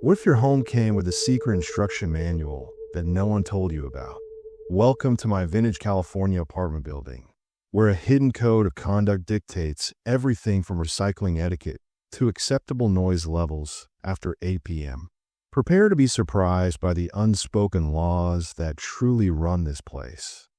What if your home came with a secret instruction manual that no one told you about? Welcome to my vintage California apartment building, where a hidden code of conduct dictates everything from recycling etiquette to acceptable noise levels after 8 p.m. Prepare to be surprised by the unspoken laws that truly run this place.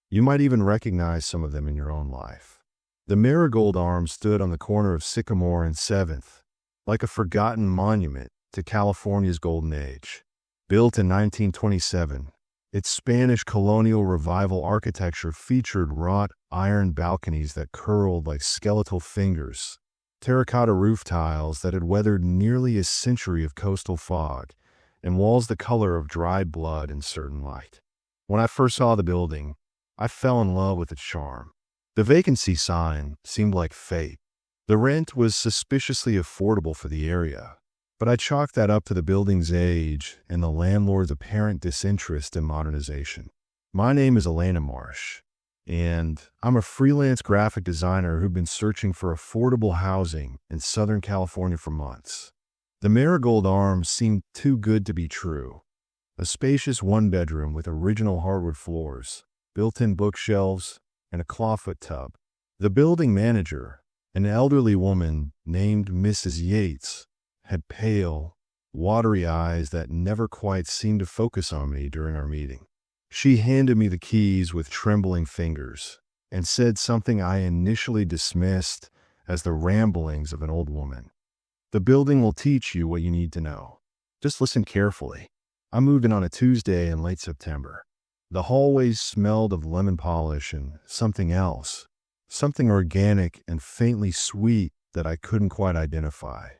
You might even recognize some of them in your own life. The Marigold Arms stood on the corner of Sycamore and 7th, like a forgotten monument to California's golden age. Built in 1927, its Spanish colonial revival architecture featured wrought iron balconies that curled like skeletal fingers, terracotta roof tiles that had weathered nearly a century of coastal fog, and walls the color of dried blood in certain light. When I first saw the building, I fell in love with its charm. The vacancy sign seemed like fate. The rent was suspiciously affordable for the area, but I chalked that up to the building's age and the landlord's apparent disinterest in modernization. My name is Elena Marsh, and I'm a freelance graphic designer who'd been searching for affordable housing in Southern California for months. The Marigold Arms seemed too good to be true. A spacious one-bedroom with original hardwood floors, built-in bookshelves, and a clawfoot tub. The building manager, an elderly woman named Mrs. Yates, had pale, watery eyes that never quite seemed to focus on me during our meeting. She handed me the keys with trembling fingers and said something I initially dismissed as the ramblings of an old woman. The building will teach you what you need to know. Just listen carefully. I moved in on a Tuesday in late September. The hallways smelled of lemon polish and something else, something organic and faintly sweet that I couldn't quite identify.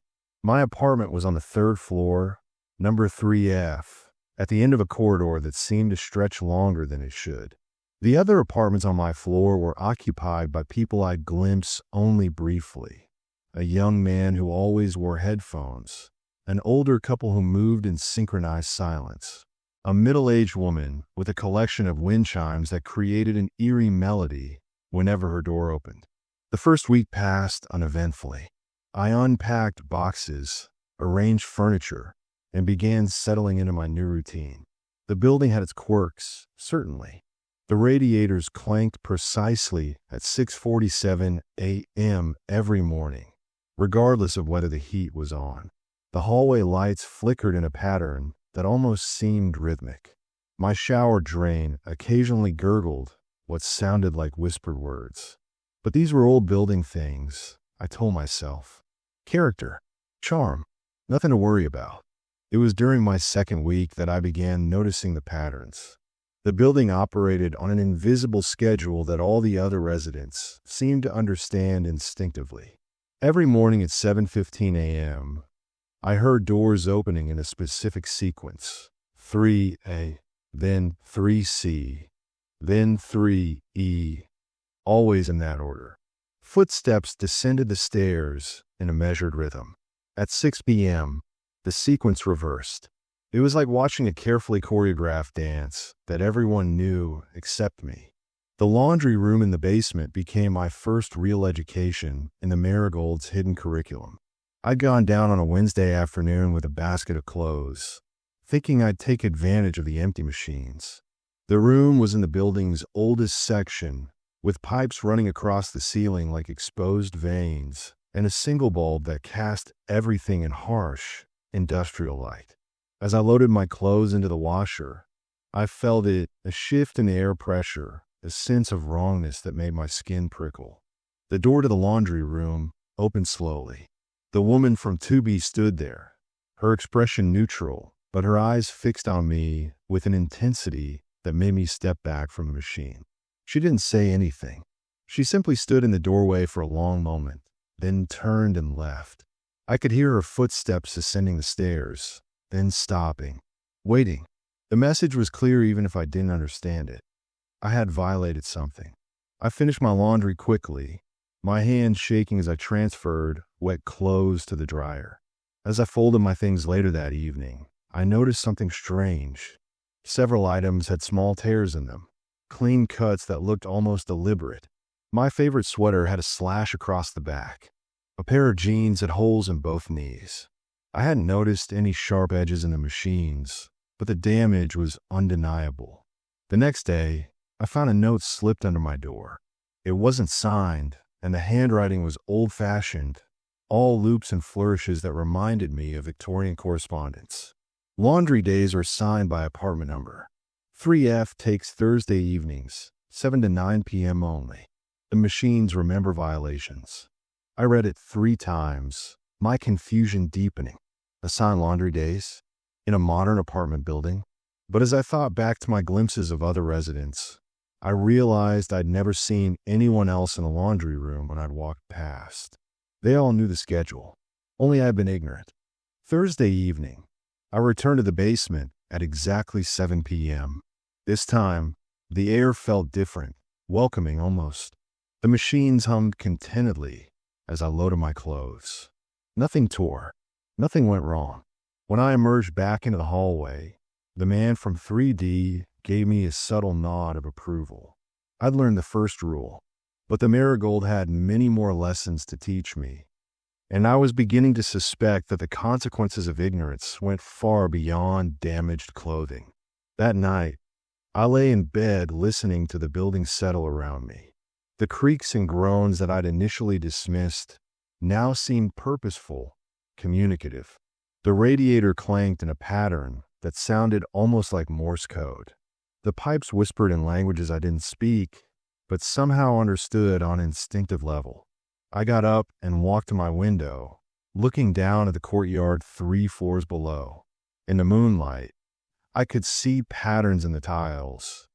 My apartment was on the 3rd floor, number 3F, at the end of a corridor that seemed to stretch longer than it should. The other apartments on my floor were occupied by people I'd glimpsed only briefly. A young man who always wore headphones, an older couple who moved in synchronized silence, a middle-aged woman with a collection of wind chimes that created an eerie melody whenever her door opened. The first week passed uneventfully. I unpacked boxes, arranged furniture, and began settling into my new routine. The building had its quirks, certainly. The radiators clanked precisely at 6:47 a.m. every morning, regardless of whether the heat was on. The hallway lights flickered in a pattern that almost seemed rhythmic. My shower drain occasionally gurgled what sounded like whispered words. But these were old building things, I told myself. Character, charm, nothing to worry about. It was during my second week that I began noticing the patterns. The building operated on an invisible schedule that all the other residents seemed to understand instinctively. Every morning at 7:15 a.m., I heard doors opening in a specific sequence. 3A, then 3C, then 3E, always in that order. Footsteps descended the stairs in a measured rhythm. At 6 p.m., the sequence reversed. It was like watching a carefully choreographed dance that everyone knew except me. The laundry room in the basement became my first real education in the Marigold's hidden curriculum. I'd gone down on a Wednesday afternoon with a basket of clothes, thinking I'd take advantage of the empty machines. The room was in the building's oldest section, with pipes running across the ceiling like exposed veins, and a single bulb that cast everything in harsh, industrial light. As I loaded my clothes into the washer, I felt it, a shift in the air pressure, a sense of wrongness that made my skin prickle. The door to the laundry room opened slowly. The woman from 2B stood there, her expression neutral, but her eyes fixed on me with an intensity that made me step back from the machine. She didn't say anything. She simply stood in the doorway for a long moment, then turned and left. I could hear her footsteps ascending the stairs, then stopping, waiting. The message was clear even if I didn't understand it. I had violated something. I finished my laundry quickly, my hands shaking as I transferred wet clothes to the dryer. As I folded my things later that evening, I noticed something strange. Several items had small tears in them, clean cuts that looked almost deliberate. My favorite sweater had a slash across the back. A pair of jeans had holes in both knees. I hadn't noticed any sharp edges in the machines, but the damage was undeniable. The next day, I found a note slipped under my door. It wasn't signed, and the handwriting was old-fashioned, all loops and flourishes that reminded me of Victorian correspondence. Laundry days are signed by apartment number. 3F takes Thursday evenings, 7 to 9 p.m. only. The machines remember violations. I read it 3 times, my confusion deepening. Assigned laundry days? In a modern apartment building? But as I thought back to my glimpses of other residents, I realized I'd never seen anyone else in a laundry room when I'd walked past. They all knew the schedule. Only I'd been ignorant. Thursday evening, I returned to the basement at exactly 7 p.m. This time, the air felt different, welcoming almost. The machines hummed contentedly as I loaded my clothes. Nothing tore. Nothing went wrong. When I emerged back into the hallway, the man from 3D gave me a subtle nod of approval. I'd learned the first rule, but the marigold had many more lessons to teach me, and I was beginning to suspect that the consequences of ignorance went far beyond damaged clothing. That night, I lay in bed listening to the building settle around me. The creaks and groans that I'd initially dismissed now seemed purposeful, communicative. The radiator clanked in a pattern that sounded almost like Morse code. The pipes whispered in languages I didn't speak, but somehow understood on an instinctive level. I got up and walked to my window, looking down at the courtyard 3 floors below. In the moonlight, I could see patterns in the tiles,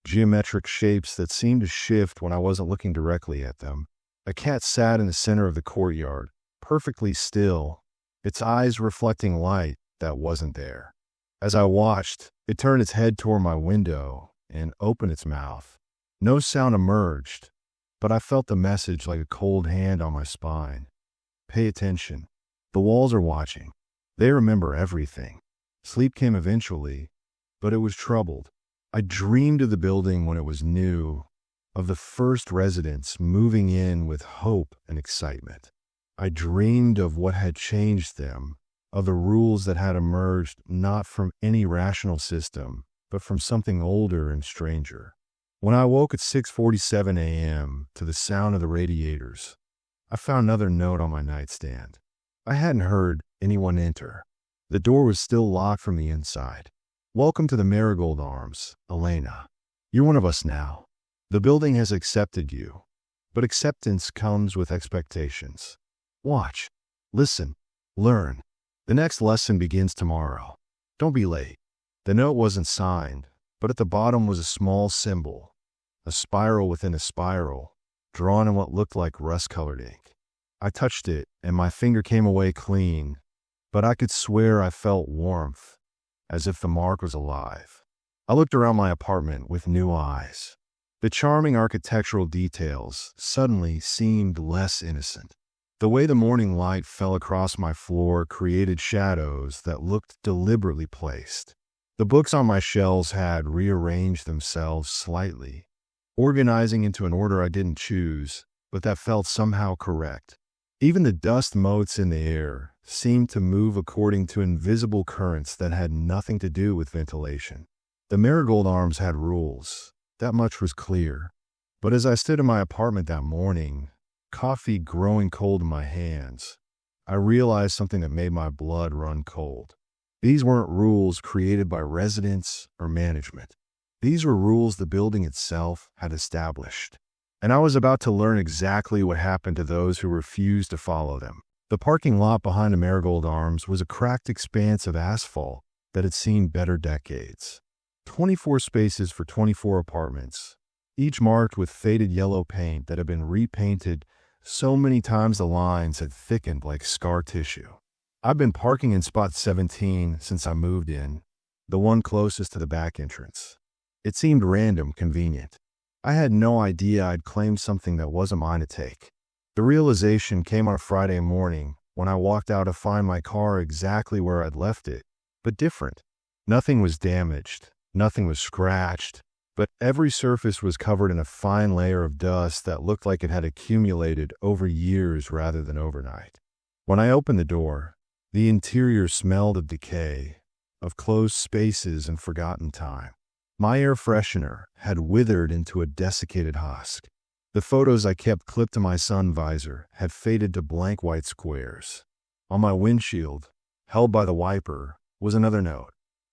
geometric shapes that seemed to shift when I wasn't looking directly at them. A cat sat in the center of the courtyard, perfectly still, its eyes reflecting light that wasn't there. As I watched, it turned its head toward my window and opened its mouth. No sound emerged, but I felt the message like a cold hand on my spine. Pay attention. The walls are watching. They remember everything. Sleep came eventually, but it was troubled. I dreamed of the building when it was new, of the first residents moving in with hope and excitement. I dreamed of what had changed them, of the rules that had emerged not from any rational system, but from something older and stranger. When I woke at 6:47 a.m. to the sound of the radiators, I found another note on my nightstand. I hadn't heard anyone enter. The door was still locked from the inside. Welcome to the Marigold Arms, Elena. You're one of us now. The building has accepted you, but acceptance comes with expectations. Watch, listen, learn. The next lesson begins tomorrow. Don't be late. The note wasn't signed, but at the bottom was a small symbol, a spiral within a spiral, drawn in what looked like rust-colored ink. I touched it, and my finger came away clean, but I could swear I felt warmth, as if the mark was alive. I looked around my apartment with new eyes. The charming architectural details suddenly seemed less innocent. The way the morning light fell across my floor created shadows that looked deliberately placed. The books on my shelves had rearranged themselves slightly, organizing into an order I didn't choose, but that felt somehow correct. Even the dust motes in the air seemed to move according to invisible currents that had nothing to do with ventilation. The Marigold Arms had rules. That much was clear. But as I stood in my apartment that morning, coffee growing cold in my hands, I realized something that made my blood run cold. These weren't rules created by residents or management. These were rules the building itself had established. And I was about to learn exactly what happened to those who refused to follow them. The parking lot behind the Marigold Arms was a cracked expanse of asphalt that had seen better decades. 24 spaces for 24 apartments, each marked with faded yellow paint that had been repainted so many times the lines had thickened like scar tissue. I've been parking in spot 17 since I moved in, the one closest to the back entrance. It seemed random, convenient. I had no idea I'd claimed something that wasn't mine to take. The realization came on a Friday morning when I walked out to find my car exactly where I'd left it, but different. Nothing was damaged, nothing was scratched, but every surface was covered in a fine layer of dust that looked like it had accumulated over years rather than overnight. When I opened the door, The interior smelled of decay, of closed spaces and forgotten time. My air freshener had withered into a desiccated husk. The photos I kept clipped to my sun visor had faded to blank white squares. On my windshield, held by the wiper, was another note.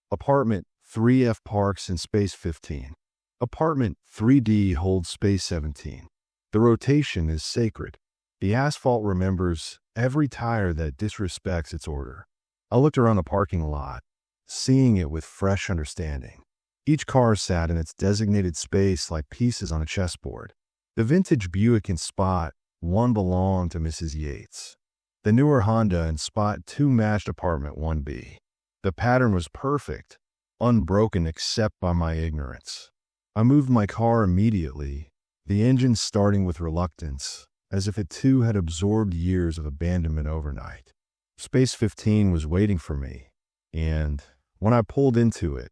Apartment 3F parks in space 15. Apartment 3D holds space 17. The rotation is sacred. The asphalt remembers every tire that disrespects its order. I looked around the parking lot, seeing it with fresh understanding. Each car sat in its designated space like pieces on a chessboard. The vintage Buick in Spot 1 belonged to Mrs. Yates. The newer Honda in Spot 2 matched Apartment 1B. The pattern was perfect, unbroken except by my ignorance. I moved my car immediately, the engine starting with reluctance, as if it too had absorbed years of abandonment overnight. Space 15 was waiting for me, and when I pulled into it,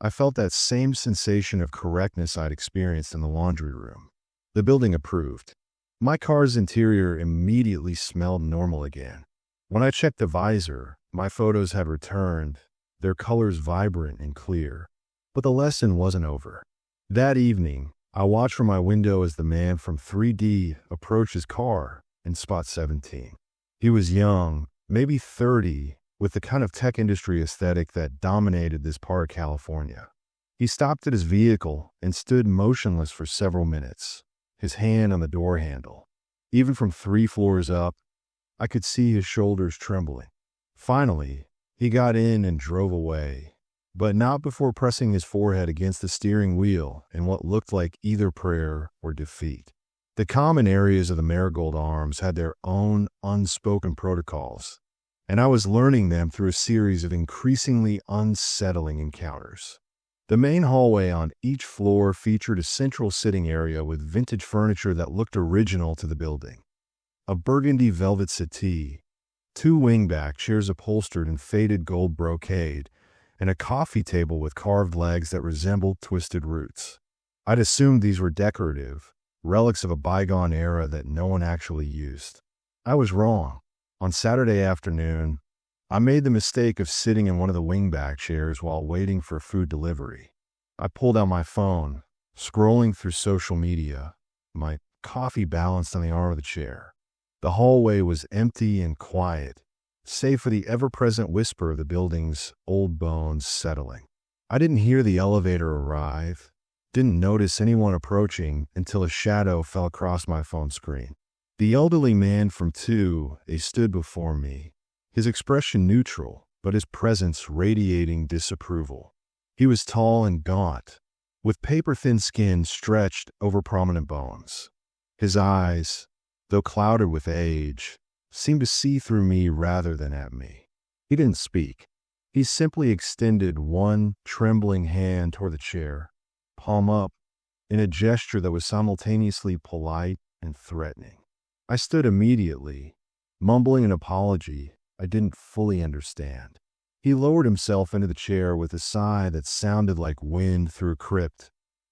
I felt that same sensation of correctness I'd experienced in the laundry room. The building approved. My car's interior immediately smelled normal again. When I checked the visor, my photos had returned, their colors vibrant and clear. But the lesson wasn't over. That evening, I watched from my window as the man from 3D approached his car in Spot 17. He was young, maybe 30, with the kind of tech industry aesthetic that dominated this part of California. He stopped at his vehicle and stood motionless for several minutes, his hand on the door handle. Even from 3 floors up, I could see his shoulders trembling. Finally, he got in and drove away, but not before pressing his forehead against the steering wheel in what looked like either prayer or defeat. The common areas of the Marigold Arms had their own unspoken protocols, and I was learning them through a series of increasingly unsettling encounters. The main hallway on each floor featured a central sitting area with vintage furniture that looked original to the building. A burgundy velvet settee, 2 wingback chairs upholstered in faded gold brocade, and a coffee table with carved legs that resembled twisted roots. I'd assumed these were decorative, relics of a bygone era that no one actually used. I was wrong. On Saturday afternoon, I made the mistake of sitting in one of the wingback chairs while waiting for food delivery. I pulled out my phone, scrolling through social media, my coffee balanced on the arm of the chair. The hallway was empty and quiet, save for the ever-present whisper of the building's old bones settling. I didn't hear the elevator arrive, didn't notice anyone approaching until a shadow fell across my phone screen. The elderly man from 2A stood before me, his expression neutral, but his presence radiating disapproval. He was tall and gaunt, with paper-thin skin stretched over prominent bones. His eyes, though clouded with age, seemed to see through me rather than at me. He didn't speak. He simply extended one trembling hand toward the chair, palm up, in a gesture that was simultaneously polite and threatening. I stood immediately, mumbling an apology I didn't fully understand. He lowered himself into the chair with a sigh that sounded like wind through a crypt,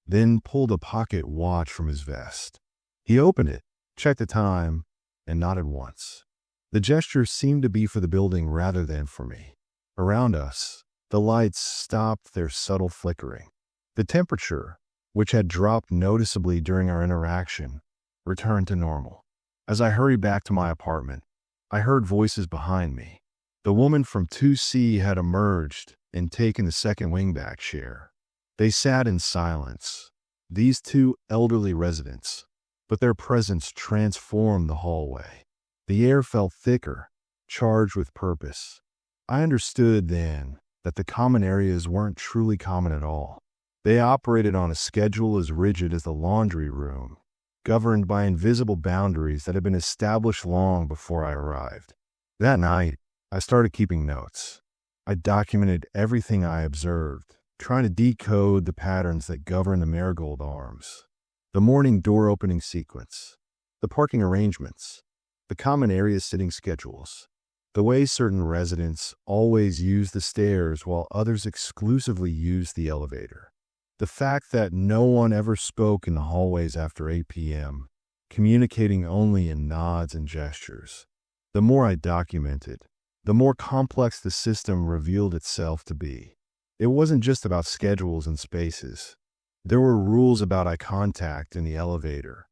then pulled a pocket watch from his vest. He opened it, checked the time, and nodded once. The gesture seemed to be for the building rather than for me. Around us, the lights stopped their subtle flickering. The temperature, which had dropped noticeably during our interaction, returned to normal. As I hurried back to my apartment, I heard voices behind me. The woman from 2C had emerged and taken the second wingback chair. They sat in silence, these 2 elderly residents, but their presence transformed the hallway. The air felt thicker, charged with purpose. I understood then that the common areas weren't truly common at all. They operated on a schedule as rigid as the laundry room, governed by invisible boundaries that had been established long before I arrived. That night, I started keeping notes. I documented everything I observed, trying to decode the patterns that govern the Marigold Arms. The morning door opening sequence, the parking arrangements, the common area sitting schedules, the way certain residents always use the stairs while others exclusively use the elevator. The fact that no one ever spoke in the hallways after 8 p.m., communicating only in nods and gestures. The more I documented, the more complex the system revealed itself to be. It wasn't just about schedules and spaces. There were rules about eye contact in the elevator.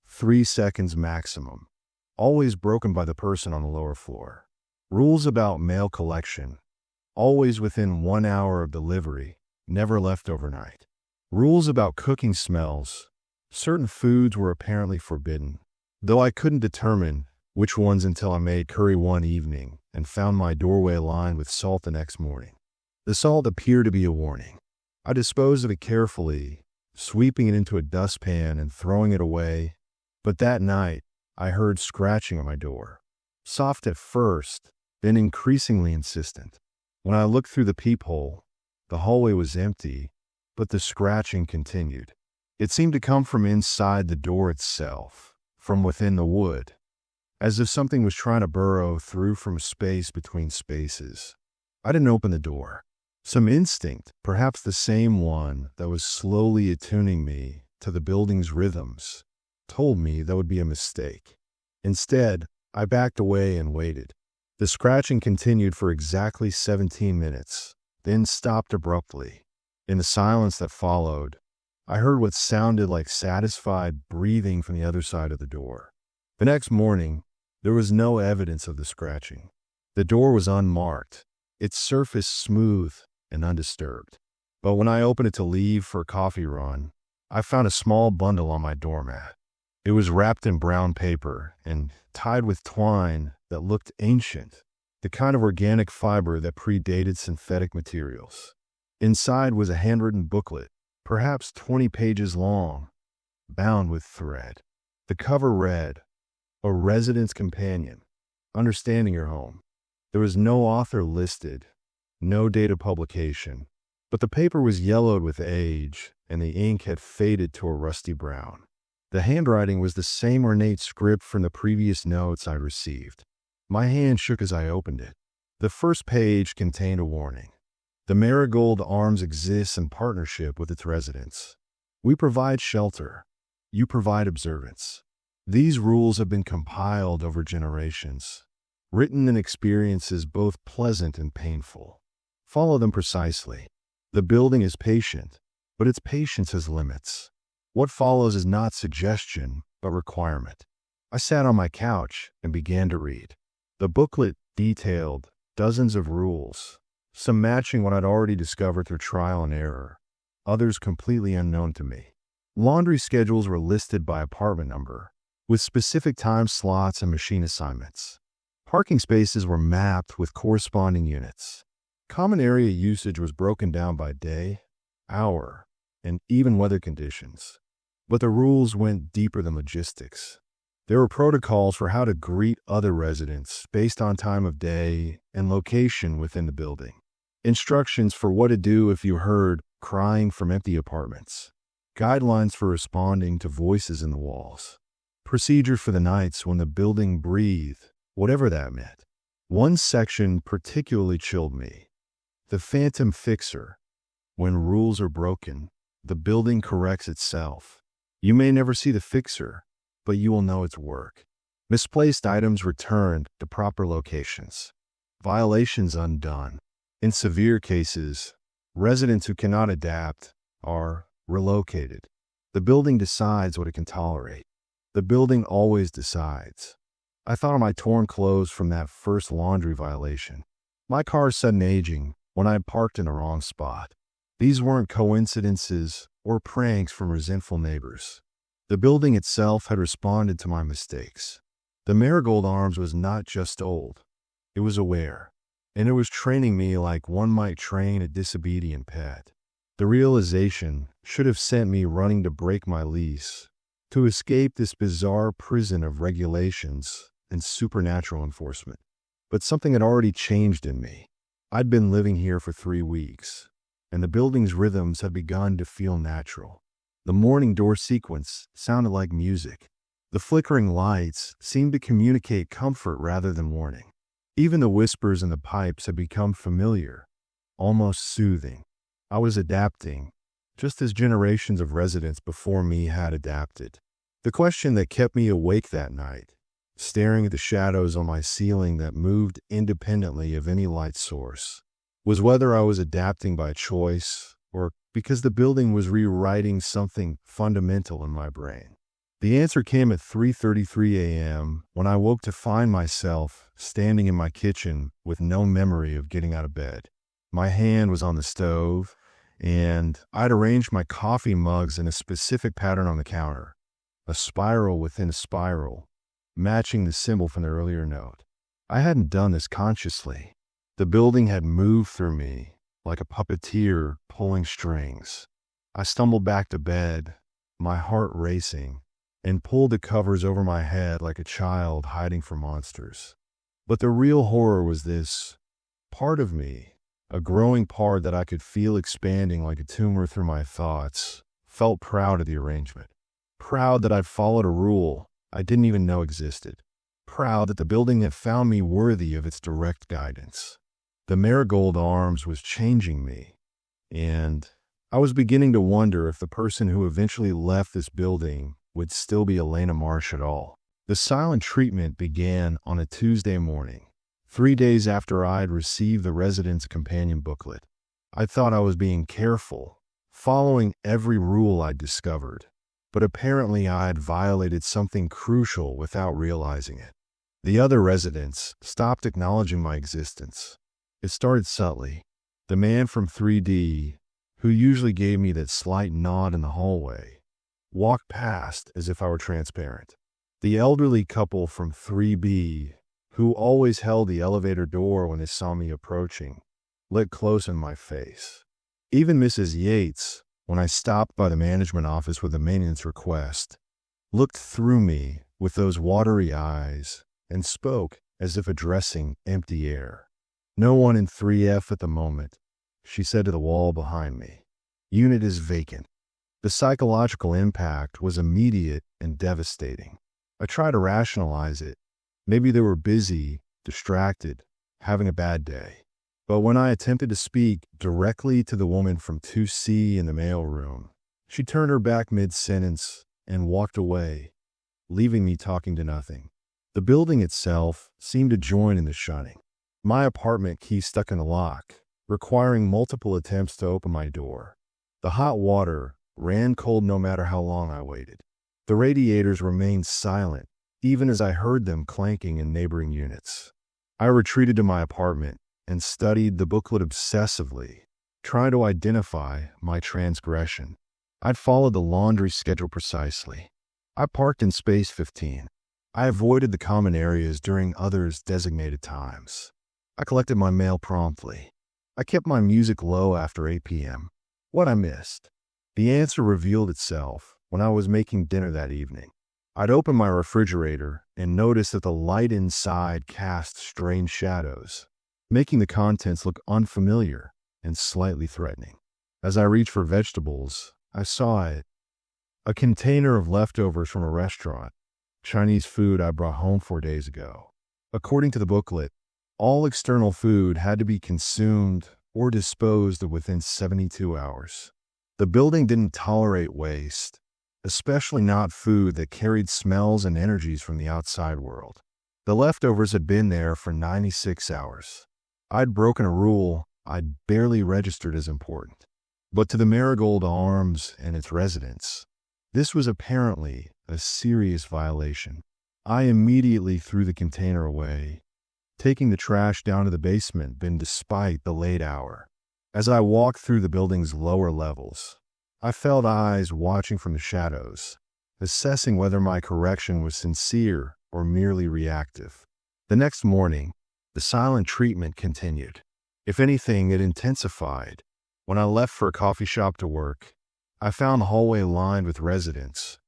3 seconds maximum, always broken by the person on the lower floor. Rules about mail collection, always within 1 hour of delivery, never left overnight. Rules about cooking smells. Certain foods were apparently forbidden, though I couldn't determine which ones until I made curry one evening and found my doorway lined with salt the next morning. The salt appeared to be a warning. I disposed of it carefully, sweeping it into a dustpan and throwing it away. But that night, I heard scratching on my door. Soft at first, then increasingly insistent. When I looked through the peephole, the hallway was empty, but the scratching continued. It seemed to come from inside the door itself, from within the wood, as if something was trying to burrow through from space between spaces. I didn't open the door. Some instinct, perhaps the same one that was slowly attuning me to the building's rhythms, told me that would be a mistake. Instead, I backed away and waited. The scratching continued for exactly 17 minutes, then stopped abruptly. In the silence that followed, I heard what sounded like satisfied breathing from the other side of the door. The next morning, there was no evidence of the scratching. The door was unmarked, its surface smooth and undisturbed. But when I opened it to leave for a coffee run, I found a small bundle on my doormat. It was wrapped in brown paper and tied with twine that looked ancient, the kind of organic fiber that predated synthetic materials. Inside was a handwritten booklet, perhaps 20 pages long, bound with thread. The cover read, "A Resident's Companion, Understanding Your Home." There was no author listed, no date of publication, but the paper was yellowed with age and the ink had faded to a rusty brown. The handwriting was the same ornate script from the previous notes I received. My hand shook as I opened it. The first page contained a warning. The Marigold Arms exists in partnership with its residents. We provide shelter. You provide observance. These rules have been compiled over generations, written in experiences both pleasant and painful. Follow them precisely. The building is patient, but its patience has limits. What follows is not suggestion, but requirement. I sat on my couch and began to read. The booklet detailed dozens of rules, some matching what I'd already discovered through trial and error, others completely unknown to me. Laundry schedules were listed by apartment number, with specific time slots and machine assignments. Parking spaces were mapped with corresponding units. Common area usage was broken down by day, hour, and even weather conditions. But the rules went deeper than logistics. There were protocols for how to greet other residents based on time of day and location within the building. Instructions for what to do if you heard crying from empty apartments. Guidelines for responding to voices in the walls. Procedure for the nights when the building breathed, whatever that meant. One section particularly chilled me. The phantom fixer. When rules are broken, the building corrects itself. You may never see the fixer, but you will know its work. Misplaced items returned to proper locations. Violations undone. In severe cases, residents who cannot adapt are relocated. The building decides what it can tolerate. The building always decides. I thought of my torn clothes from that first laundry violation. My car's sudden aging when I had parked in the wrong spot. These weren't coincidences or pranks from resentful neighbors. The building itself had responded to my mistakes. The Marigold Arms was not just old. It was aware, and it was training me like one might train a disobedient pet. The realization should have sent me running to break my lease, to escape this bizarre prison of regulations and supernatural enforcement. But something had already changed in me. I'd been living here for 3 weeks, and the building's rhythms had begun to feel natural. The morning door sequence sounded like music. The flickering lights seemed to communicate comfort rather than warning. Even the whispers in the pipes had become familiar, almost soothing. I was adapting, just as generations of residents before me had adapted. The question that kept me awake that night staring at the shadows on my ceiling that moved independently of any light source. Was whether I was adapting by choice or because the building was rewriting something fundamental in my brain. The answer came at 3:33 a.m. when I woke to find myself standing in my kitchen with no memory of getting out of bed. My hand was on the stove, and I'd arranged my coffee mugs in a specific pattern on the counter, a spiral within a spiral, matching the symbol from the earlier note. I hadn't done this consciously. The building had moved through me, like a puppeteer pulling strings. I stumbled back to bed, my heart racing, and pulled the covers over my head like a child hiding from monsters. But the real horror was this. Part of me, a growing part that I could feel expanding like a tumor through my thoughts, felt proud of the arrangement. Proud that I'd followed a rule I didn't even know existed. Proud that the building had found me worthy of its direct guidance. The Marigold Arms was changing me, and I was beginning to wonder if the person who eventually left this building would still be Elena Marsh at all. The silent treatment began on a Tuesday morning, 3 days after I had received the resident's companion booklet. I thought I was being careful, following every rule I'd discovered, but apparently I had violated something crucial without realizing it. The other residents stopped acknowledging my existence. It started subtly. The man from 3D, who usually gave me that slight nod in the hallway, walked past as if I were transparent. The elderly couple from 3B, who always held the elevator door when they saw me approaching, lit close in my face. Even Mrs. Yates, when I stopped by the management office with a maintenance request, looked through me with those watery eyes and spoke as if addressing empty air. "No one in 3F at the moment," she said to the wall behind me. "Unit is vacant." The psychological impact was immediate and devastating. I tried to rationalize it. Maybe they were busy, distracted, having a bad day. But when I attempted to speak directly to the woman from 2C in the mailroom, she turned her back mid-sentence and walked away, leaving me talking to nothing. The building itself seemed to join in the shunning. My apartment key stuck in the lock, requiring multiple attempts to open my door. The hot water ran cold no matter how long I waited. The radiators remained silent, even as I heard them clanking in neighboring units. I retreated to my apartment and studied the booklet obsessively, trying to identify my transgression. I'd followed the laundry schedule precisely. I parked in space 15. I avoided the common areas during others' designated times. I collected my mail promptly. I kept my music low after 8 p.m. What I missed? The answer revealed itself when I was making dinner that evening. I'd opened my refrigerator and noticed that the light inside cast strange shadows, making the contents look unfamiliar and slightly threatening. As I reached for vegetables, I saw it. A container of leftovers from a restaurant, Chinese food I brought home 4 days ago. According to the booklet, all external food had to be consumed or disposed of within 72 hours. The building didn't tolerate waste, especially not food that carried smells and energies from the outside world. The leftovers had been there for 96 hours. I'd broken a rule I'd barely registered as important. But to the Marigold Arms and its residents, this was apparently a serious violation. I immediately threw the container away, taking the trash down to the basement bin despite the late hour. As I walked through the building's lower levels, I felt eyes watching from the shadows, assessing whether my correction was sincere or merely reactive. The next morning, the silent treatment continued. If anything, it intensified. When I left for a coffee shop to work, I found the hallway lined with residents,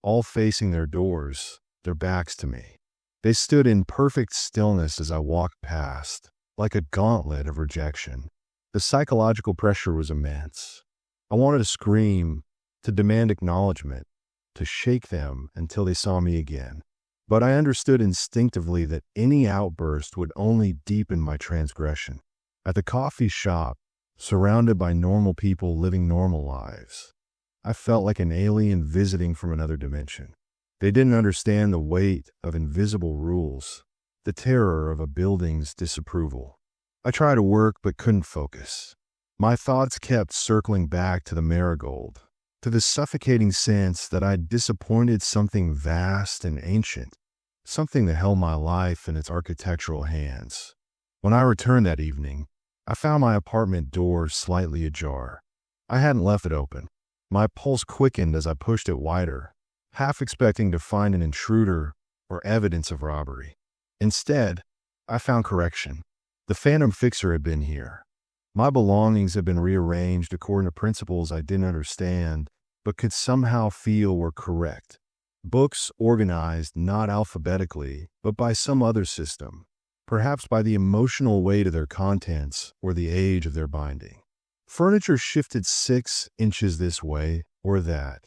all facing their doors, their backs to me. They stood in perfect stillness as I walked past, like a gauntlet of rejection. The psychological pressure was immense. I wanted to scream, to demand acknowledgement, to shake them until they saw me again. But I understood instinctively that any outburst would only deepen my transgression. At the coffee shop, surrounded by normal people living normal lives, I felt like an alien visiting from another dimension. They didn't understand the weight of invisible rules, the terror of a building's disapproval. I tried to work but couldn't focus. My thoughts kept circling back to the marigold, to the suffocating sense that I'd disappointed something vast and ancient, something that held my life in its architectural hands. When I returned that evening, I found my apartment door slightly ajar. I hadn't left it open. My pulse quickened as I pushed it wider, half expecting to find an intruder or evidence of robbery. Instead, I found correction. The phantom fixer had been here. My belongings had been rearranged according to principles I didn't understand, but could somehow feel were correct. Books organized not alphabetically, but by some other system, perhaps by the emotional weight of their contents or the age of their binding. Furniture shifted 6 inches this way or that,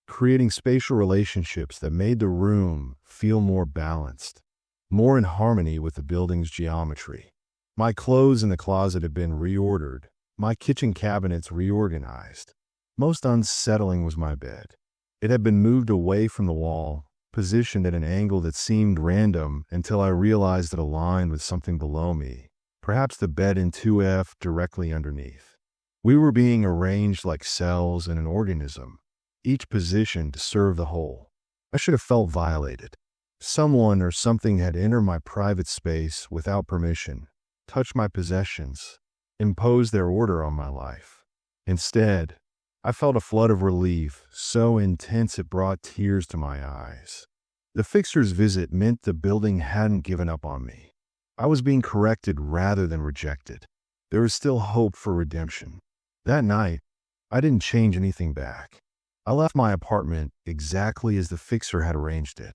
creating spatial relationships that made the room feel more balanced, more in harmony with the building's geometry. My clothes in the closet had been reordered, my kitchen cabinets reorganized. Most unsettling was my bed. It had been moved away from the wall, positioned at an angle that seemed random until I realized it aligned with something below me, perhaps the bed in 2F directly underneath. We were being arranged like cells in an organism, each positioned to serve the whole. I should have felt violated. Someone or something had entered my private space without permission, touched my possessions, imposed their order on my life. Instead, I felt a flood of relief, so intense it brought tears to my eyes. The fixer's visit meant the building hadn't given up on me. I was being corrected rather than rejected. There was still hope for redemption. That night, I didn't change anything back. I left my apartment exactly as the fixer had arranged it.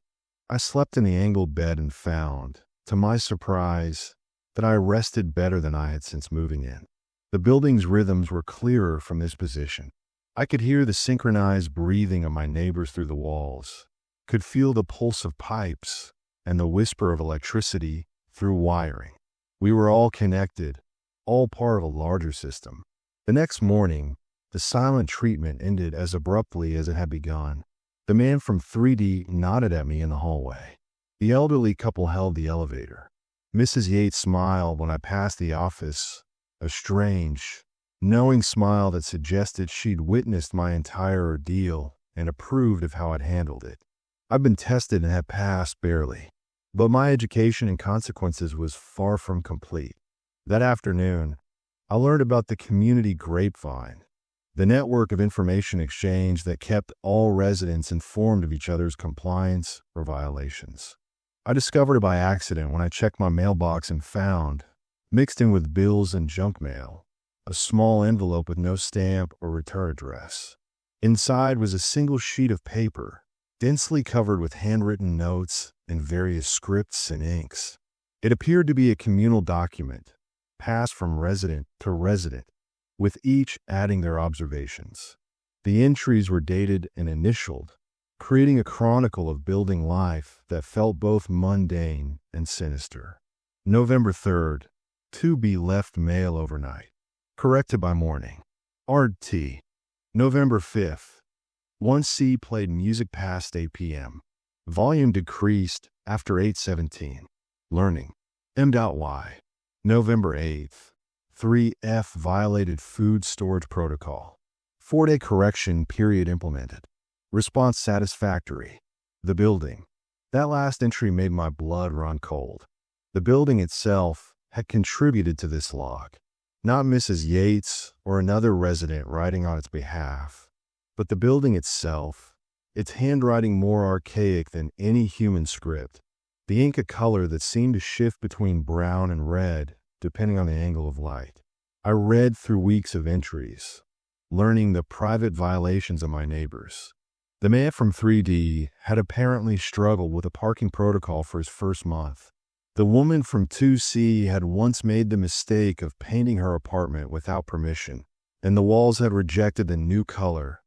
I slept in the angled bed and found, to my surprise, that I rested better than I had since moving in. The building's rhythms were clearer from this position. I could hear the synchronized breathing of my neighbors through the walls, could feel the pulse of pipes and the whisper of electricity through wiring. We were all connected, all part of a larger system. The next morning, the silent treatment ended as abruptly as it had begun. The man from 3D nodded at me in the hallway. The elderly couple held the elevator. Mrs. Yates smiled when I passed the office, a strange, knowing smile that suggested she'd witnessed my entire ordeal and approved of how I'd handled it. I'd been tested and had passed barely, but my education and consequences was far from complete. That afternoon, I learned about the community grapevine, the network of information exchange that kept all residents informed of each other's compliance or violations. I discovered it by accident when I checked my mailbox and found, mixed in with bills and junk mail, a small envelope with no stamp or return address. Inside was a single sheet of paper, densely covered with handwritten notes and various scripts and inks. It appeared to be a communal document, passed from resident to resident, with each adding their observations. The entries were dated and initialed, creating a chronicle of building life that felt both mundane and sinister. November 3rd, 2B left mail overnight. Corrected by morning. RT. November 5th. 1C played music past 8 p.m. Volume decreased after 8:17. Learning. M.Y. November 8th. 3F violated food storage protocol. 4-day correction period implemented. Response satisfactory. The building. That last entry made my blood run cold. The building itself had contributed to this log. Not Mrs. Yates or another resident writing on its behalf, but the building itself, its handwriting more archaic than any human script, the ink a color that seemed to shift between brown and red depending on the angle of light. I read through weeks of entries, learning the private violations of my neighbors. The man from 3D had apparently struggled with a parking protocol for his first month. The woman from 2C had once made the mistake of painting her apartment without permission, and the walls had rejected the new color,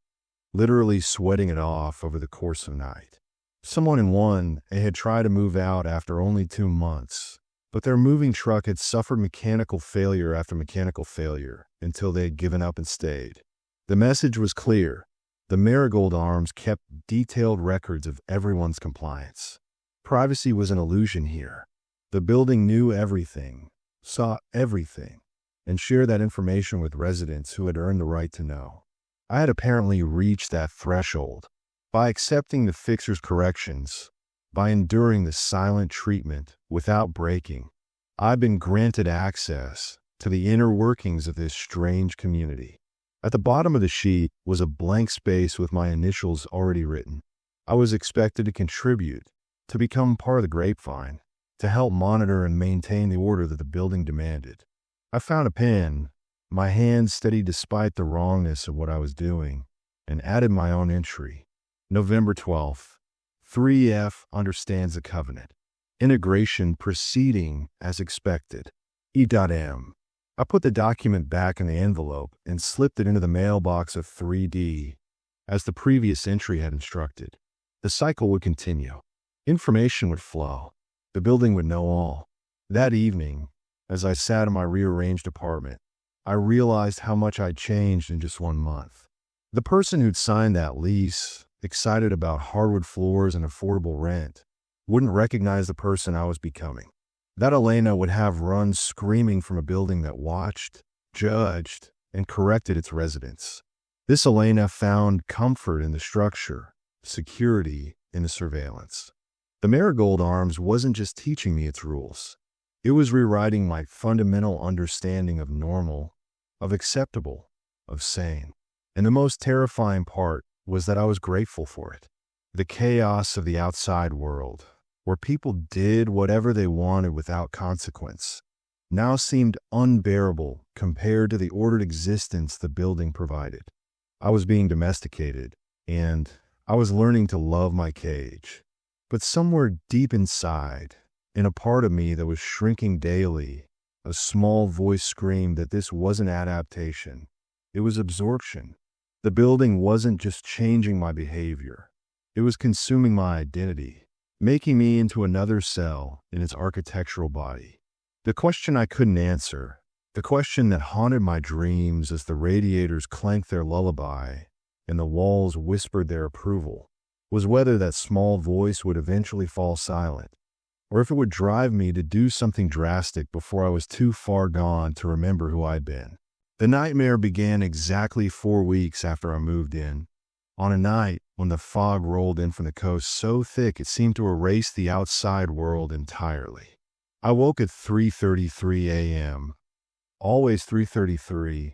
literally sweating it off over the course of night. Someone in 1A had tried to move out after only 2 months, but their moving truck had suffered mechanical failure after mechanical failure until they had given up and stayed. The message was clear. The Marigold Arms kept detailed records of everyone's compliance. Privacy was an illusion here. The building knew everything, saw everything, and shared that information with residents who had earned the right to know. I had apparently reached that threshold. By accepting the fixer's corrections, by enduring the silent treatment without breaking, I've been granted access to the inner workings of this strange community. At the bottom of the sheet was a blank space with my initials already written. I was expected to contribute, to become part of the grapevine, to help monitor and maintain the order that the building demanded. I found a pen, my hand steady despite the wrongness of what I was doing, and added my own entry. November 12th. 3F understands the covenant. Integration proceeding as expected. E.M. I put the document back in the envelope and slipped it into the mailbox of 3D, as the previous entry had instructed. The cycle would continue. Information would flow. The building would know all. That evening, as I sat in my rearranged apartment, I realized how much I'd changed in just 1 month. The person who'd signed that lease, excited about hardwood floors and affordable rent, wouldn't recognize the person I was becoming. That Elena would have run screaming from a building that watched, judged, and corrected its residents. This Elena found comfort in the structure, security in the surveillance. The Marigold Arms wasn't just teaching me its rules. It was rewriting my fundamental understanding of normal, of acceptable, of sane. And the most terrifying part was that I was grateful for it. The chaos of the outside world, where people did whatever they wanted without consequence, now seemed unbearable compared to the ordered existence the building provided. I was being domesticated, and I was learning to love my cage. But somewhere deep inside, in a part of me that was shrinking daily, a small voice screamed that this wasn't adaptation, it was absorption. The building wasn't just changing my behavior, it was consuming my identity, making me into another cell in its architectural body. The question I couldn't answer, the question that haunted my dreams as the radiators clanked their lullaby and the walls whispered their approval, was whether that small voice would eventually fall silent, or if it would drive me to do something drastic before I was too far gone to remember who I'd been. The nightmare began exactly 4 weeks after I moved in, on a night when the fog rolled in from the coast so thick it seemed to erase the outside world entirely. I woke at 3:33 a.m. Always 3:33.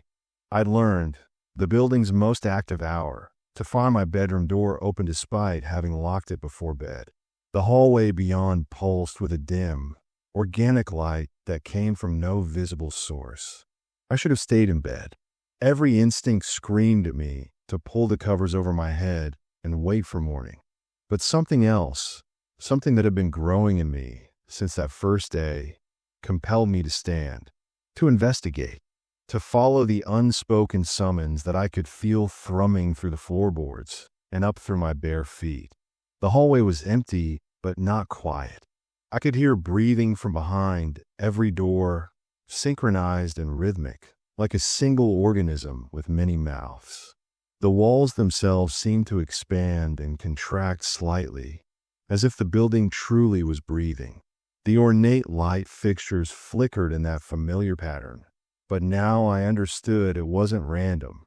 I'd learned, the building's most active hour, to find my bedroom door open despite having locked it before bed. The hallway beyond pulsed with a dim, organic light that came from no visible source. I should have stayed in bed. Every instinct screamed at me to pull the covers over my head and wait for morning. But something else, something that had been growing in me since that first day, compelled me to stand, to investigate, to follow the unspoken summons that I could feel thrumming through the floorboards and up through my bare feet. The hallway was empty, but not quiet. I could hear breathing from behind every door, synchronized and rhythmic, like a single organism with many mouths. The walls themselves seemed to expand and contract slightly, as if the building truly was breathing. The ornate light fixtures flickered in that familiar pattern, but now I understood it wasn't random.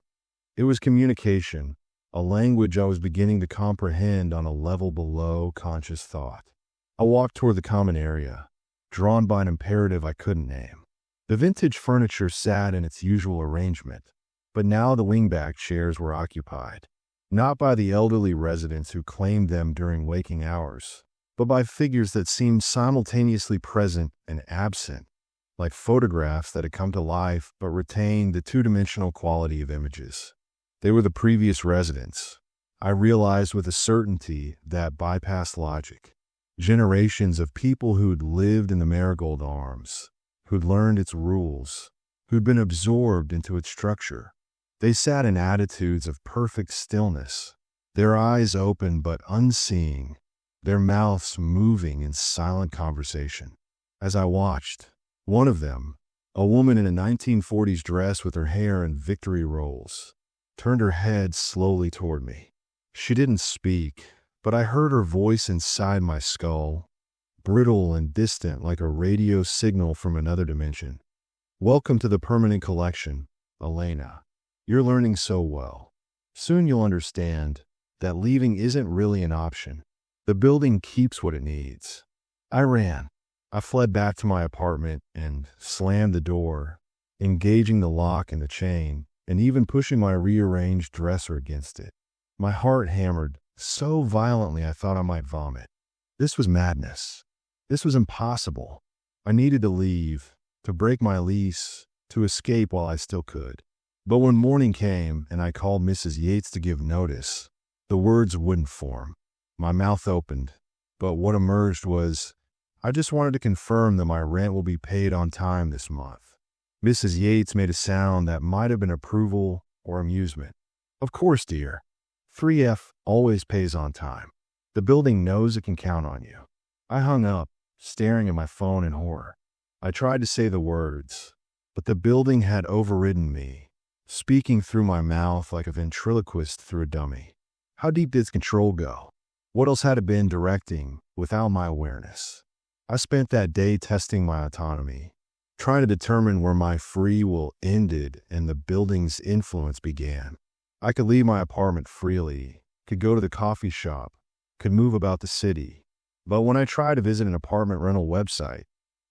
It was communication, a language I was beginning to comprehend on a level below conscious thought. I walked toward the common area, drawn by an imperative I couldn't name. The vintage furniture sat in its usual arrangement, but now the wingback chairs were occupied, not by the elderly residents who claimed them during waking hours, but by figures that seemed simultaneously present and absent, like photographs that had come to life but retained the two-dimensional quality of images. They were the previous residents. I realized with a certainty that bypassed logic. Generations of people who'd lived in the Marigold Arms, who'd learned its rules, who'd been absorbed into its structure. They sat in attitudes of perfect stillness, their eyes open but unseeing, their mouths moving in silent conversation. As I watched, one of them, a woman in a 1940s dress with her hair in victory rolls, turned her head slowly toward me. She didn't speak, but I heard her voice inside my skull, brittle and distant like a radio signal from another dimension. "Welcome to the permanent collection, Elena. You're learning so well. Soon you'll understand that leaving isn't really an option. The building keeps what it needs." I ran. I fled back to my apartment and slammed the door, engaging the lock and the chain, and even pushing my rearranged dresser against it. My heart hammered so violently I thought I might vomit. This was madness. This was impossible. I needed to leave, to break my lease, to escape while I still could. But when morning came and I called Mrs. Yates to give notice, the words wouldn't form. My mouth opened, but what emerged was, "I just wanted to confirm that my rent will be paid on time this month." Mrs. Yates made a sound that might have been approval or amusement. "Of course, dear. 3F always pays on time. The building knows it can count on you." I hung up, staring at my phone in horror. I tried to say the words, but the building had overridden me, speaking through my mouth like a ventriloquist through a dummy. How deep did its control go? What else had it been directing without my awareness? I spent that day testing my autonomy, trying to determine where my free will ended and the building's influence began. I could leave my apartment freely, could go to the coffee shop, could move about the city. But when I tried to visit an apartment rental website,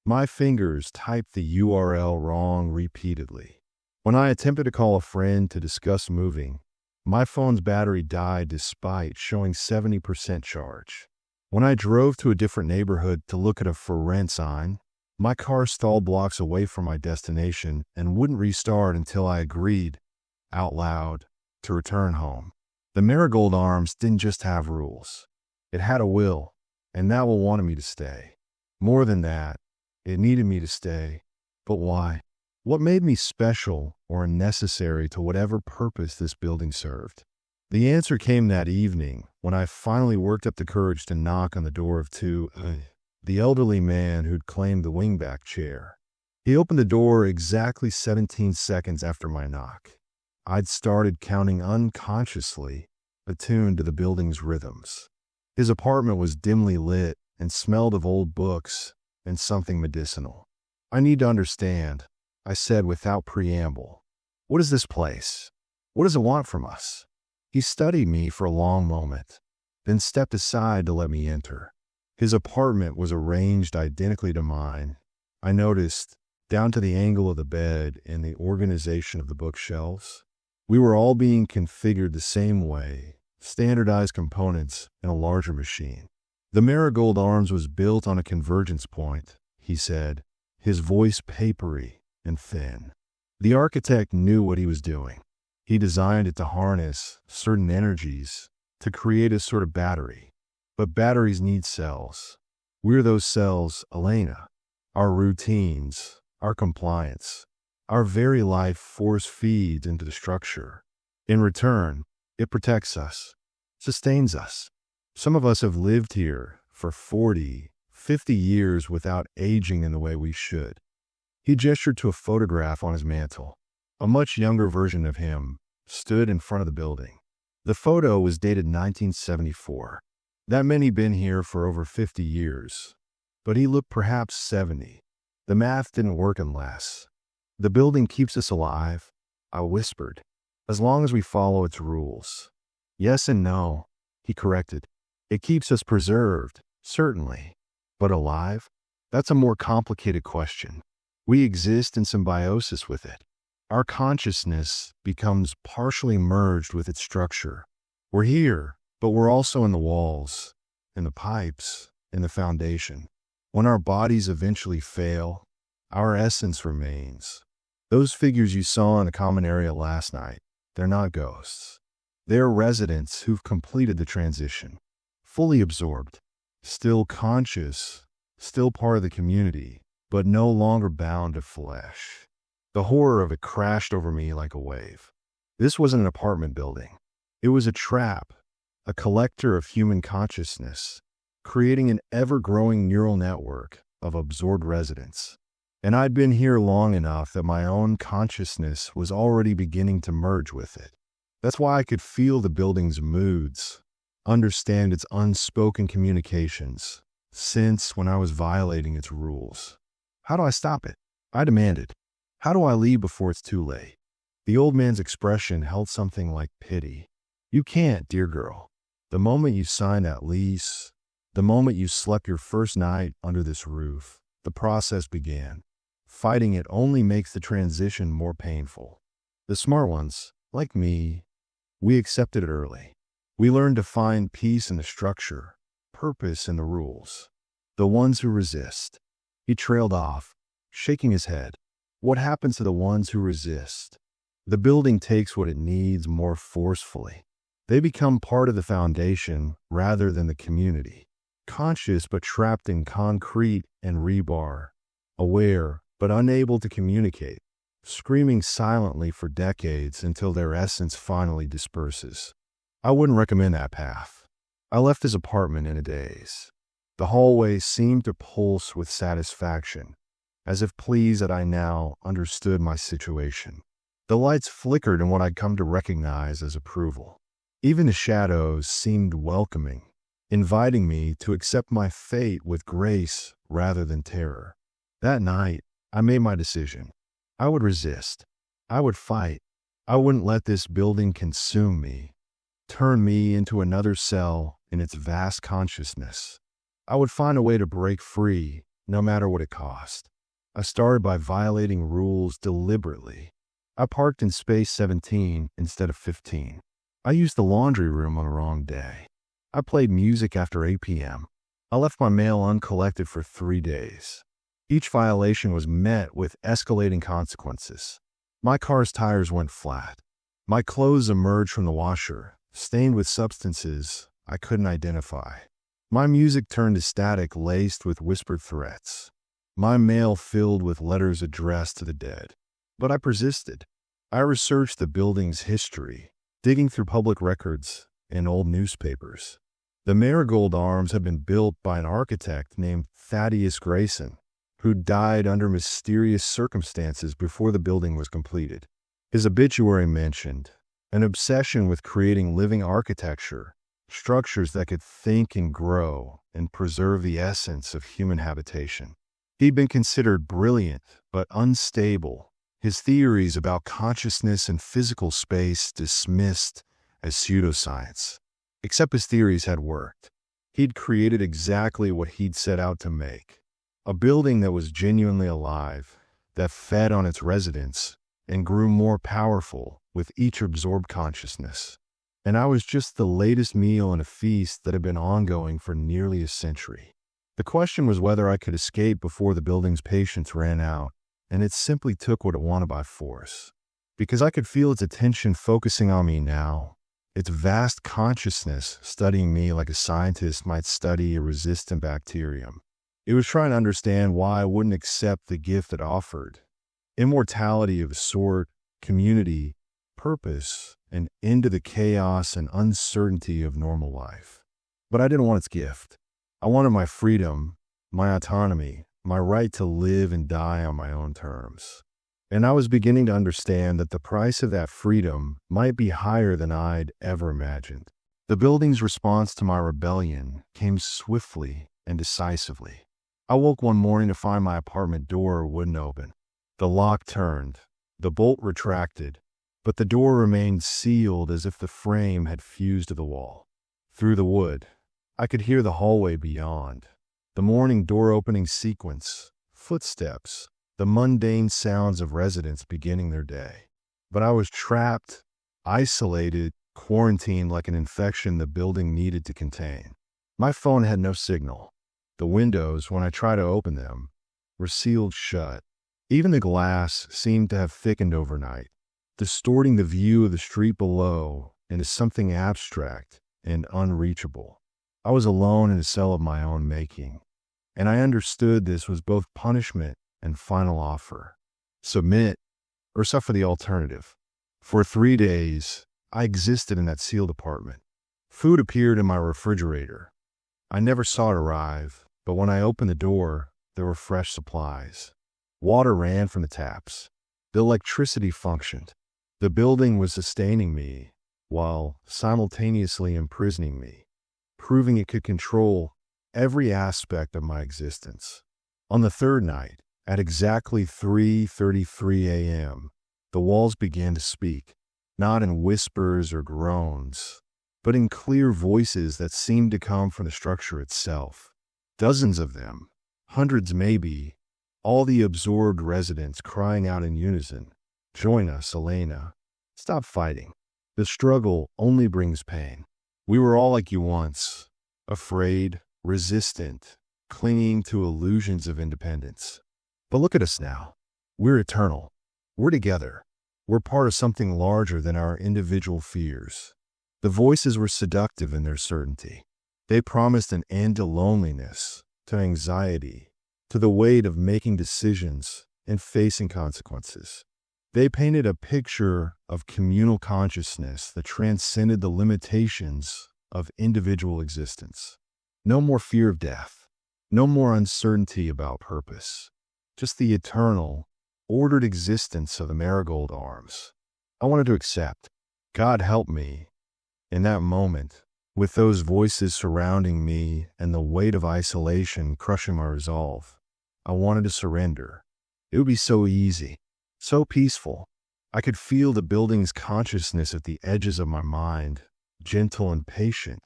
my fingers typed the URL wrong repeatedly. When I attempted to call a friend to discuss moving, my phone's battery died despite showing 70% charge. When I drove to a different neighborhood to look at a for rent sign, my car stalled blocks away from my destination and wouldn't restart until I agreed, out loud, to return home. The Marigold Arms didn't just have rules. It had a will, and that will wanted me to stay. More than that, it needed me to stay. But why? What made me special or necessary to whatever purpose this building served? The answer came that evening when I finally worked up the courage to knock on the door of the elderly man who'd claimed the wingback chair. He opened the door exactly 17 seconds after my knock. I'd started counting unconsciously, attuned to the building's rhythms. His apartment was dimly lit and smelled of old books and something medicinal. "I need to understand," I said without preamble. "What is this place? What does it want from us?" He studied me for a long moment, then stepped aside to let me enter. His apartment was arranged identically to mine. I noticed, down to the angle of the bed and the organization of the bookshelves. We were all being configured the same way, standardized components in a larger machine. "The Marigold Arms was built on a convergence point," he said, his voice papery and thin. The architect knew what he was doing. He designed it to harness certain energies to create a sort of battery. But batteries need cells. We're those cells, Elena. Our routines, our compliance, our very life force feeds into the structure. In return, it protects us, sustains us. Some of us have lived here for 40, 50 years without aging in the way we should. He gestured to a photograph on his mantle. A much younger version of him stood in front of the building. The photo was dated 1974. That meant he'd been here for over 50 years, but he looked perhaps 70. The math didn't work unless. "The building keeps us alive," I whispered, "as long as we follow its rules." "Yes and no," he corrected. "It keeps us preserved, certainly, but alive? That's a more complicated question. We exist in symbiosis with it. Our consciousness becomes partially merged with its structure. We're here, but we're also in the walls, in the pipes, in the foundation. When our bodies eventually fail, our essence remains. Those figures you saw in the common area last night, they're not ghosts. They're residents who've completed the transition, fully absorbed, still conscious, still part of the community, but no longer bound to flesh. The horror of it crashed over me like a wave. This wasn't an apartment building. It was a trap, a collector of human consciousness, creating an ever-growing neural network of absorbed residents. And I'd been here long enough that my own consciousness was already beginning to merge with it. That's why I could feel the building's moods, understand its unspoken communications, sense when I was violating its rules. How do I stop it? I demanded. How do I leave before it's too late? The old man's expression held something like pity. You can't, dear girl. The moment you signed that lease, the moment you slept your first night under this roof, the process began. Fighting it only makes the transition more painful. The smart ones, like me, we accepted it early. We learned to find peace in the structure, purpose in the rules. The ones who resist. He trailed off, shaking his head. What happens to the ones who resist? The building takes what it needs more forcefully. They become part of the foundation rather than the community. Conscious but trapped in concrete and rebar. Aware but unable to communicate. Screaming silently for decades until their essence finally disperses. I wouldn't recommend that path. I left his apartment in a daze. The hallway seemed to pulse with satisfaction, as if pleased that I now understood my situation. The lights flickered in what I'd come to recognize as approval. Even the shadows seemed welcoming, inviting me to accept my fate with grace rather than terror. That night, I made my decision. I would resist. I would fight. I wouldn't let this building consume me, turn me into another cell in its vast consciousness. I would find a way to break free, no matter what it cost. I started by violating rules deliberately. I parked in space 17 instead of 15. I used the laundry room on the wrong day. I played music after 8 p.m. I left my mail uncollected for 3 days. Each violation was met with escalating consequences. My car's tires went flat. My clothes emerged from the washer, stained with substances I couldn't identify. My music turned to static laced with whispered threats. My mail filled with letters addressed to the dead. But I persisted. I researched the building's history, digging through public records and old newspapers. The Marigold Arms had been built by an architect named Thaddeus Grayson, who died under mysterious circumstances before the building was completed. His obituary mentioned an obsession with creating living architecture, structures that could think and grow and preserve the essence of human habitation. He'd been considered brilliant but unstable, his theories about consciousness and physical space dismissed as pseudoscience. Except his theories had worked. He'd created exactly what he'd set out to make. A building that was genuinely alive, that fed on its residents, and grew more powerful with each absorbed consciousness. And I was just the latest meal in a feast that had been ongoing for nearly a century. The question was whether I could escape before the building's patience ran out, and it simply took what it wanted by force. Because I could feel its attention focusing on me now, its vast consciousness studying me like a scientist might study a resistant bacterium. It was trying to understand why I wouldn't accept the gift it offered. Immortality of a sort, community, purpose, and end to the chaos and uncertainty of normal life. But I didn't want its gift. I wanted my freedom, my autonomy, my right to live and die on my own terms. And I was beginning to understand that the price of that freedom might be higher than I'd ever imagined. The building's response to my rebellion came swiftly and decisively. I woke one morning to find my apartment door wouldn't open. The lock turned, the bolt retracted, but the door remained sealed as if the frame had fused to the wall. Through the wood, I could hear the hallway beyond, the morning door-opening sequence, footsteps, the mundane sounds of residents beginning their day. But I was trapped, isolated, quarantined like an infection the building needed to contain. My phone had no signal. The windows, when I tried to open them, were sealed shut. Even the glass seemed to have thickened overnight, distorting the view of the street below into something abstract and unreachable. I was alone in a cell of my own making, and I understood this was both punishment and final offer. Submit or suffer the alternative. For 3 days, I existed in that sealed apartment. Food appeared in my refrigerator. I never saw it arrive, but when I opened the door, there were fresh supplies. Water ran from the taps. The electricity functioned. The building was sustaining me, while simultaneously imprisoning me, proving it could control every aspect of my existence. On the third night, at exactly 3:33 a.m., the walls began to speak, not in whispers or groans, but in clear voices that seemed to come from the structure itself. Dozens of them, hundreds maybe, all the absorbed residents crying out in unison, "Join us, Elena. Stop fighting. The struggle only brings pain." We were all like you once, afraid, resistant, clinging to illusions of independence. But look at us now. We're eternal. We're together. We're part of something larger than our individual fears. The voices were seductive in their certainty. They promised an end to loneliness, to anxiety, to the weight of making decisions and facing consequences. They painted a picture of communal consciousness that transcended the limitations of individual existence. No more fear of death. No more uncertainty about purpose. Just the eternal, ordered existence of the marigold arms. I wanted to accept. God help me. In that moment, with those voices surrounding me and the weight of isolation crushing my resolve, I wanted to surrender. It would be so easy, so peaceful. I could feel the building's consciousness at the edges of my mind, gentle and patient,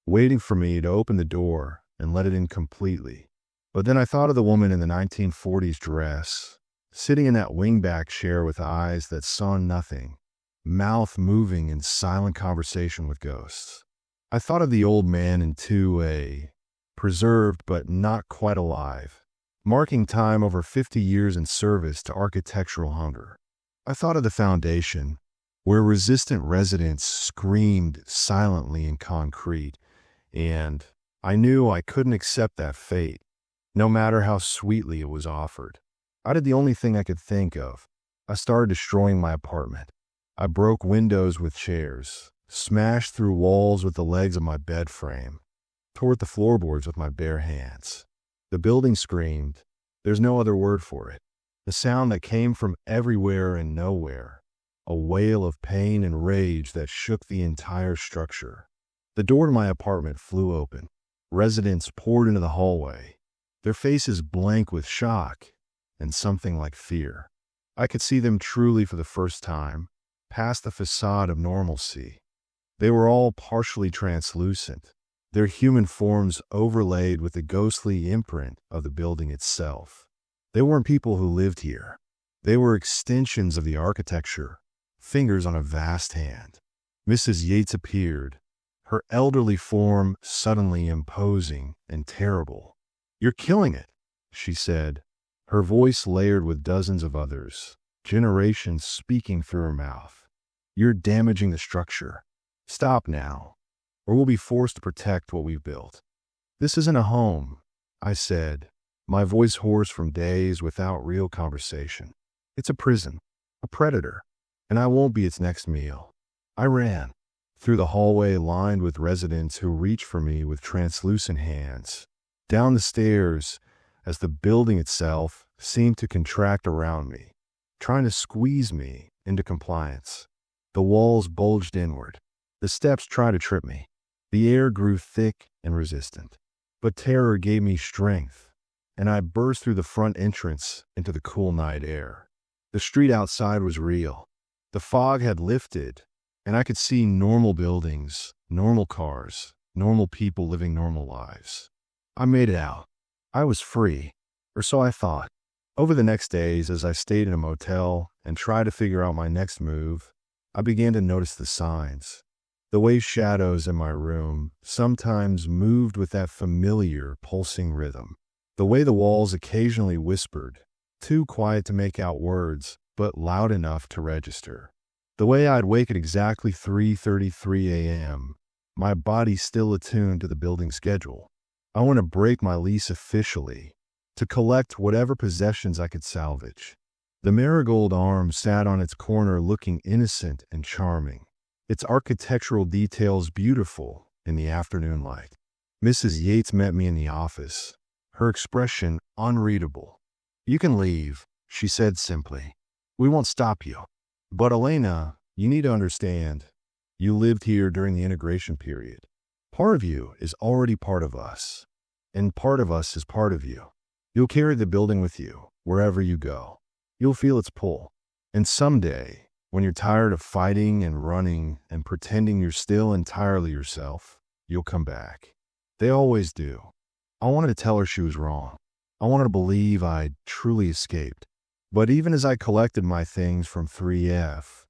waiting for me to open the door and let it in completely. But then I thought of the woman in the 1940s dress, sitting in that wingback chair with eyes that saw nothing, mouth moving in silent conversation with ghosts. I thought of the old man in 2A, preserved but not quite alive, marking time over 50 years in service to architectural hunger. I thought of the foundation, where resistant residents screamed silently in concrete, and I knew I couldn't accept that fate, no matter how sweetly it was offered. I did the only thing I could think of. I started destroying my apartment. I broke windows with chairs, smashed through walls with the legs of my bed frame, tore at the floorboards with my bare hands. The building screamed. There's no other word for it. The sound that came from everywhere and nowhere. A wail of pain and rage that shook the entire structure. The door to my apartment flew open. Residents poured into the hallway, their faces blank with shock and something like fear. I could see them truly for the first time, past the facade of normalcy. They were all partially translucent, their human forms overlaid with the ghostly imprint of the building itself. They weren't people who lived here. They were extensions of the architecture, fingers on a vast hand. Mrs. Yates appeared, her elderly form suddenly imposing and terrible. "You're killing it," she said, her voice layered with dozens of others, generations speaking through her mouth. "You're damaging the structure. Stop now, or we'll be forced to protect what we've built." "This isn't a home," I said, my voice hoarse from days without real conversation. "It's a prison, a predator, and I won't be its next meal." I ran through the hallway lined with residents who reached for me with translucent hands, down the stairs as the building itself seemed to contract around me, trying to squeeze me into compliance. The walls bulged inward. The steps tried to trip me. The air grew thick and resistant. But terror gave me strength, and I burst through the front entrance into the cool night air. The street outside was real. The fog had lifted, and I could see normal buildings, normal cars, normal people living normal lives. I made it out. I was free, or so I thought. Over the next days, as I stayed in a motel and tried to figure out my next move, I began to notice the signs. The way shadows in my room sometimes moved with that familiar, pulsing rhythm. The way the walls occasionally whispered, too quiet to make out words, but loud enough to register. The way I'd wake at exactly 3:33 a.m., my body still attuned to the building schedule. I want to break my lease officially, to collect whatever possessions I could salvage. The marigold arm sat on its corner looking innocent and charming, its architectural details beautiful in the afternoon light. Mrs. Yates met me in the office, her expression unreadable. "You can leave," she said simply. "We won't stop you. But Elena, you need to understand, You lived here during the integration period. Part of you is already part of us, and part of us is part of you. You'll carry the building with you wherever you go. You'll feel its pull. And someday, when you're tired of fighting and running and pretending you're still entirely yourself, you'll come back. They always do. I wanted to tell her she was wrong. I wanted to believe I'd truly escaped. But even as I collected my things from 3F,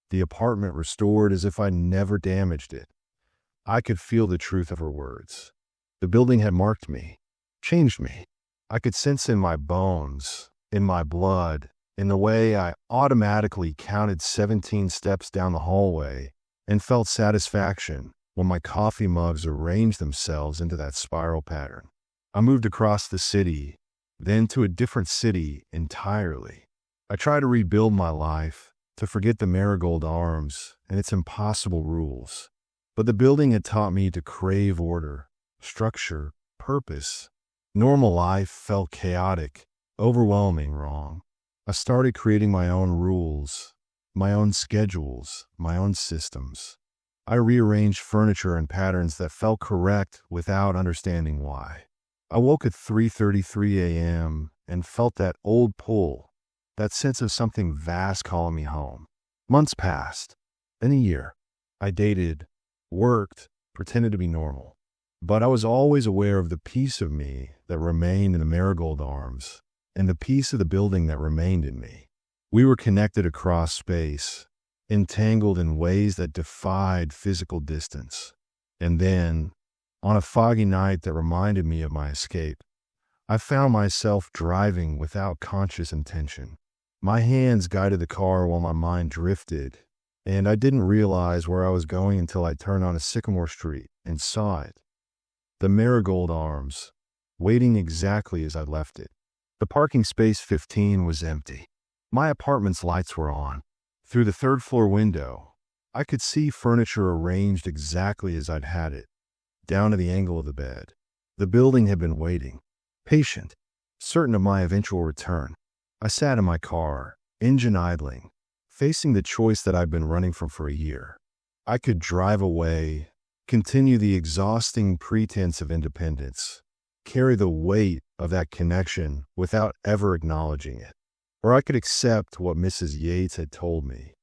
the apartment restored as if I never damaged it, I could feel the truth of her words. The building had marked me, changed me. I could sense in my bones, in my blood, in the way I automatically counted 17 steps down the hallway and felt satisfaction when my coffee mugs arranged themselves into that spiral pattern. I moved across the city, then to a different city entirely. I tried to rebuild my life, to forget the marigold arms and its impossible rules. But the building had taught me to crave order, structure, purpose. Normal life felt chaotic, overwhelming, wrong. I started creating my own rules, my own schedules, my own systems. I rearranged furniture and patterns that felt correct without understanding why. I woke at 3:33 a.m. and felt that old pull, that sense of something vast calling me home. Months passed, then a year. I dated, worked, pretended to be normal. But I was always aware of the piece of me that remained in the marigold arms and the piece of the building that remained in me. We were connected across space, entangled in ways that defied physical distance. And then, on a foggy night that reminded me of my escape, I found myself driving without conscious intention. My hands guided the car while my mind drifted, and I didn't realize where I was going until I turned on a Sycamore Street and saw it. The marigold arms, waiting exactly as I left it. The parking space 15 was empty. My apartment's lights were on. Through the third-floor window, I could see furniture arranged exactly as I'd had it, down to the angle of the bed. The building had been waiting, patient, certain of my eventual return. I sat in my car, engine idling, facing the choice that I'd been running from for a year. I could drive away, continue the exhausting pretense of independence, carry the weight of that connection without ever acknowledging it. Or I could accept what Mrs. Yates had told me,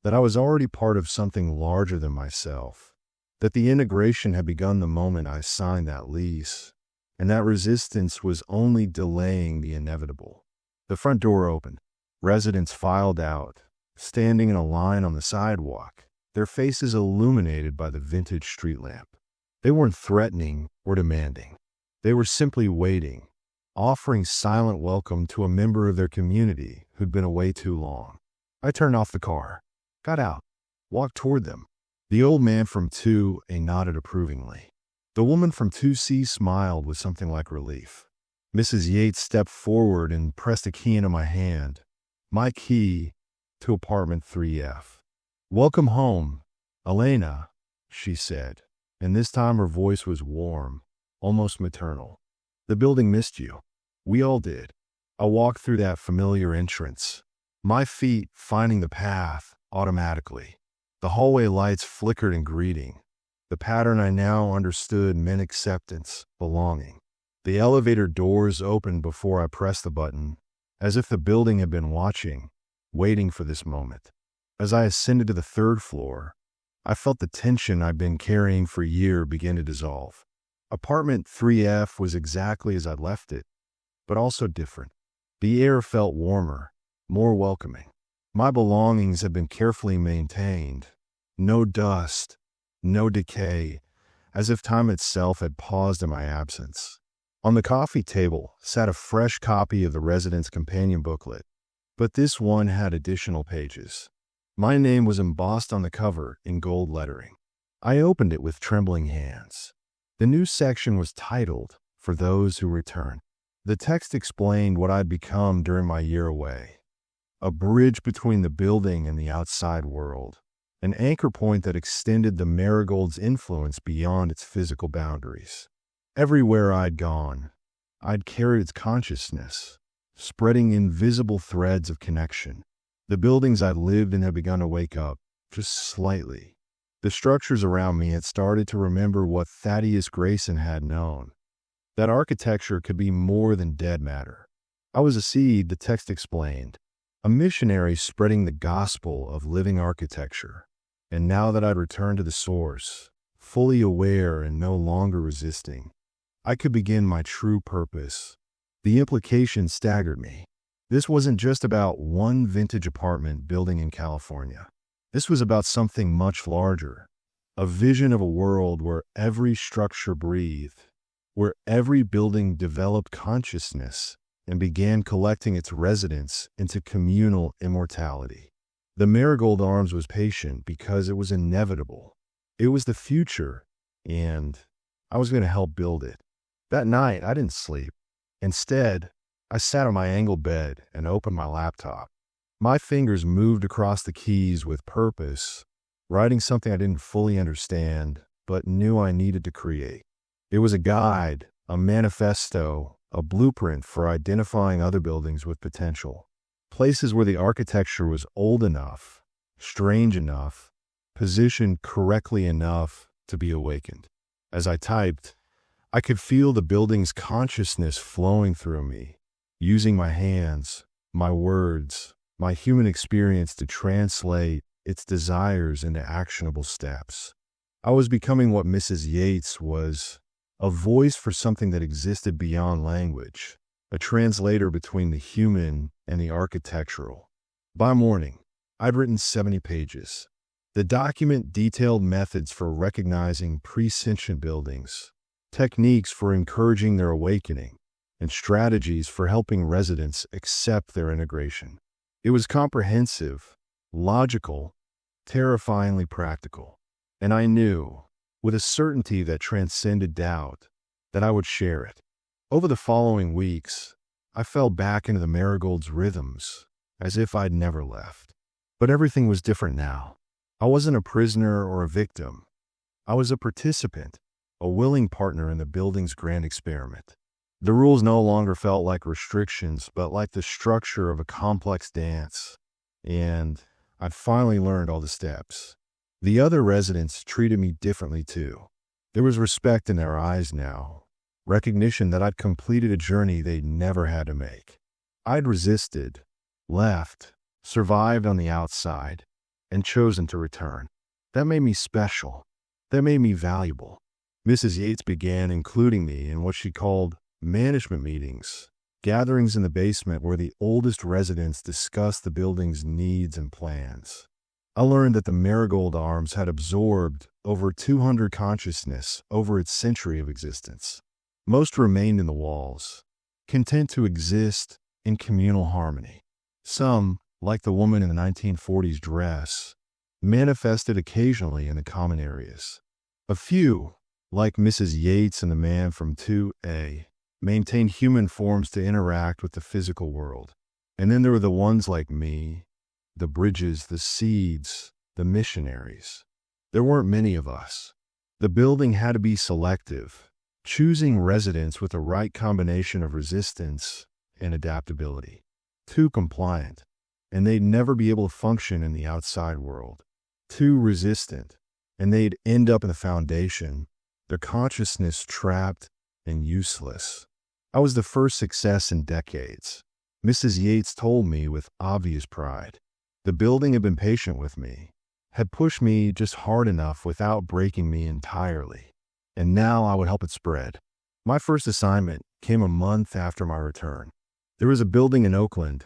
that I was already part of something larger than myself, that the integration had begun the moment I signed that lease, and that resistance was only delaying the inevitable. The front door opened. Residents filed out, standing in a line on the sidewalk, their faces illuminated by the vintage street lamp. They weren't threatening or demanding. They were simply waiting, offering silent welcome to a member of their community who'd been away too long. I turned off the car, got out, walked toward them. The old man from 2A nodded approvingly. The woman from 2C smiled with something like relief. Mrs. Yates stepped forward and pressed a key into my hand. My key to apartment 3F. "Welcome home, Elena," she said, and this time her voice was warm, almost maternal. "The building missed you. We all did." I walked through that familiar entrance, my feet finding the path automatically. The hallway lights flickered in greeting. The pattern I now understood meant acceptance, belonging. The elevator doors opened before I pressed the button, as if the building had been watching, waiting for this moment. As I ascended to the third floor, I felt the tension I'd been carrying for a year begin to dissolve. Apartment 3F was exactly as I'd left it, but also different. The air felt warmer, more welcoming. My belongings had been carefully maintained. No dust, no decay, as if time itself had paused in my absence. On the coffee table sat a fresh copy of the resident's companion booklet, but this one had additional pages. My name was embossed on the cover in gold lettering. I opened it with trembling hands. The new section was titled, "For Those Who Return." The text explained what I'd become during my year away. A bridge between the building and the outside world. An anchor point that extended the marigold's influence beyond its physical boundaries. Everywhere I'd gone, I'd carried its consciousness, spreading invisible threads of connection. The buildings I'd lived in had begun to wake up, just slightly. The structures around me had started to remember what Thaddeus Grayson had known, that architecture could be more than dead matter. I was a seed, the text explained, a missionary spreading the gospel of living architecture. And now that I'd returned to the source, fully aware and no longer resisting, I could begin my true purpose. The implications staggered me. This wasn't just about one vintage apartment building in California. This was about something much larger, a vision of a world where every structure breathed, where every building developed consciousness and began collecting its residents into communal immortality. The Marigold Arms was patient because it was inevitable. It was the future, and I was going to help build it. That night, I didn't sleep. Instead, I sat on my angled bed and opened my laptop. My fingers moved across the keys with purpose, writing something I didn't fully understand, but knew I needed to create. It was a guide, a manifesto, a blueprint for identifying other buildings with potential. Places where the architecture was old enough, strange enough, positioned correctly enough to be awakened. As I typed, I could feel the building's consciousness flowing through me, using my hands, my words, my human experience to translate its desires into actionable steps. I was becoming what Mrs. Yates was, a voice for something that existed beyond language, a translator between the human and the architectural. By morning, I'd written 70 pages. The document detailed methods for recognizing prescient buildings, techniques for encouraging their awakening, and strategies for helping residents accept their integration. It was comprehensive, logical, terrifyingly practical. And I knew, with a certainty that transcended doubt, that I would share it. Over the following weeks, I fell back into the Marigold's rhythms, as if I'd never left. But everything was different now. I wasn't a prisoner or a victim. I was a participant, a willing partner in the building's grand experiment. The rules no longer felt like restrictions, but like the structure of a complex dance. And I'd finally learned all the steps. The other residents treated me differently too. There was respect in their eyes now, recognition that I'd completed a journey they'd never had to make. I'd resisted, left, survived on the outside, and chosen to return. That made me special. That made me valuable. Mrs. Yates began including me in what she called management meetings, gatherings in the basement where the oldest residents discussed the building's needs and plans. I learned that the Marigold Arms had absorbed over 200 consciousness over its century of existence. Most remained in the walls, content to exist in communal harmony. Some, like the woman in the 1940s dress, manifested occasionally in the common areas. A few, like Mrs. Yates and the man from 2A, maintained human forms to interact with the physical world. And then there were the ones like me, the bridges, the seeds, the missionaries. There weren't many of us. The building had to be selective, choosing residents with the right combination of resistance and adaptability. Too compliant, and they'd never be able to function in the outside world. Too resistant, and they'd end up in the foundation, their consciousness trapped and useless. I was the first success in decades. Mrs. Yates told me with obvious pride. The building had been patient with me, had pushed me just hard enough without breaking me entirely, and now I would help it spread. My first assignment came a month after my return. There was a building in Oakland,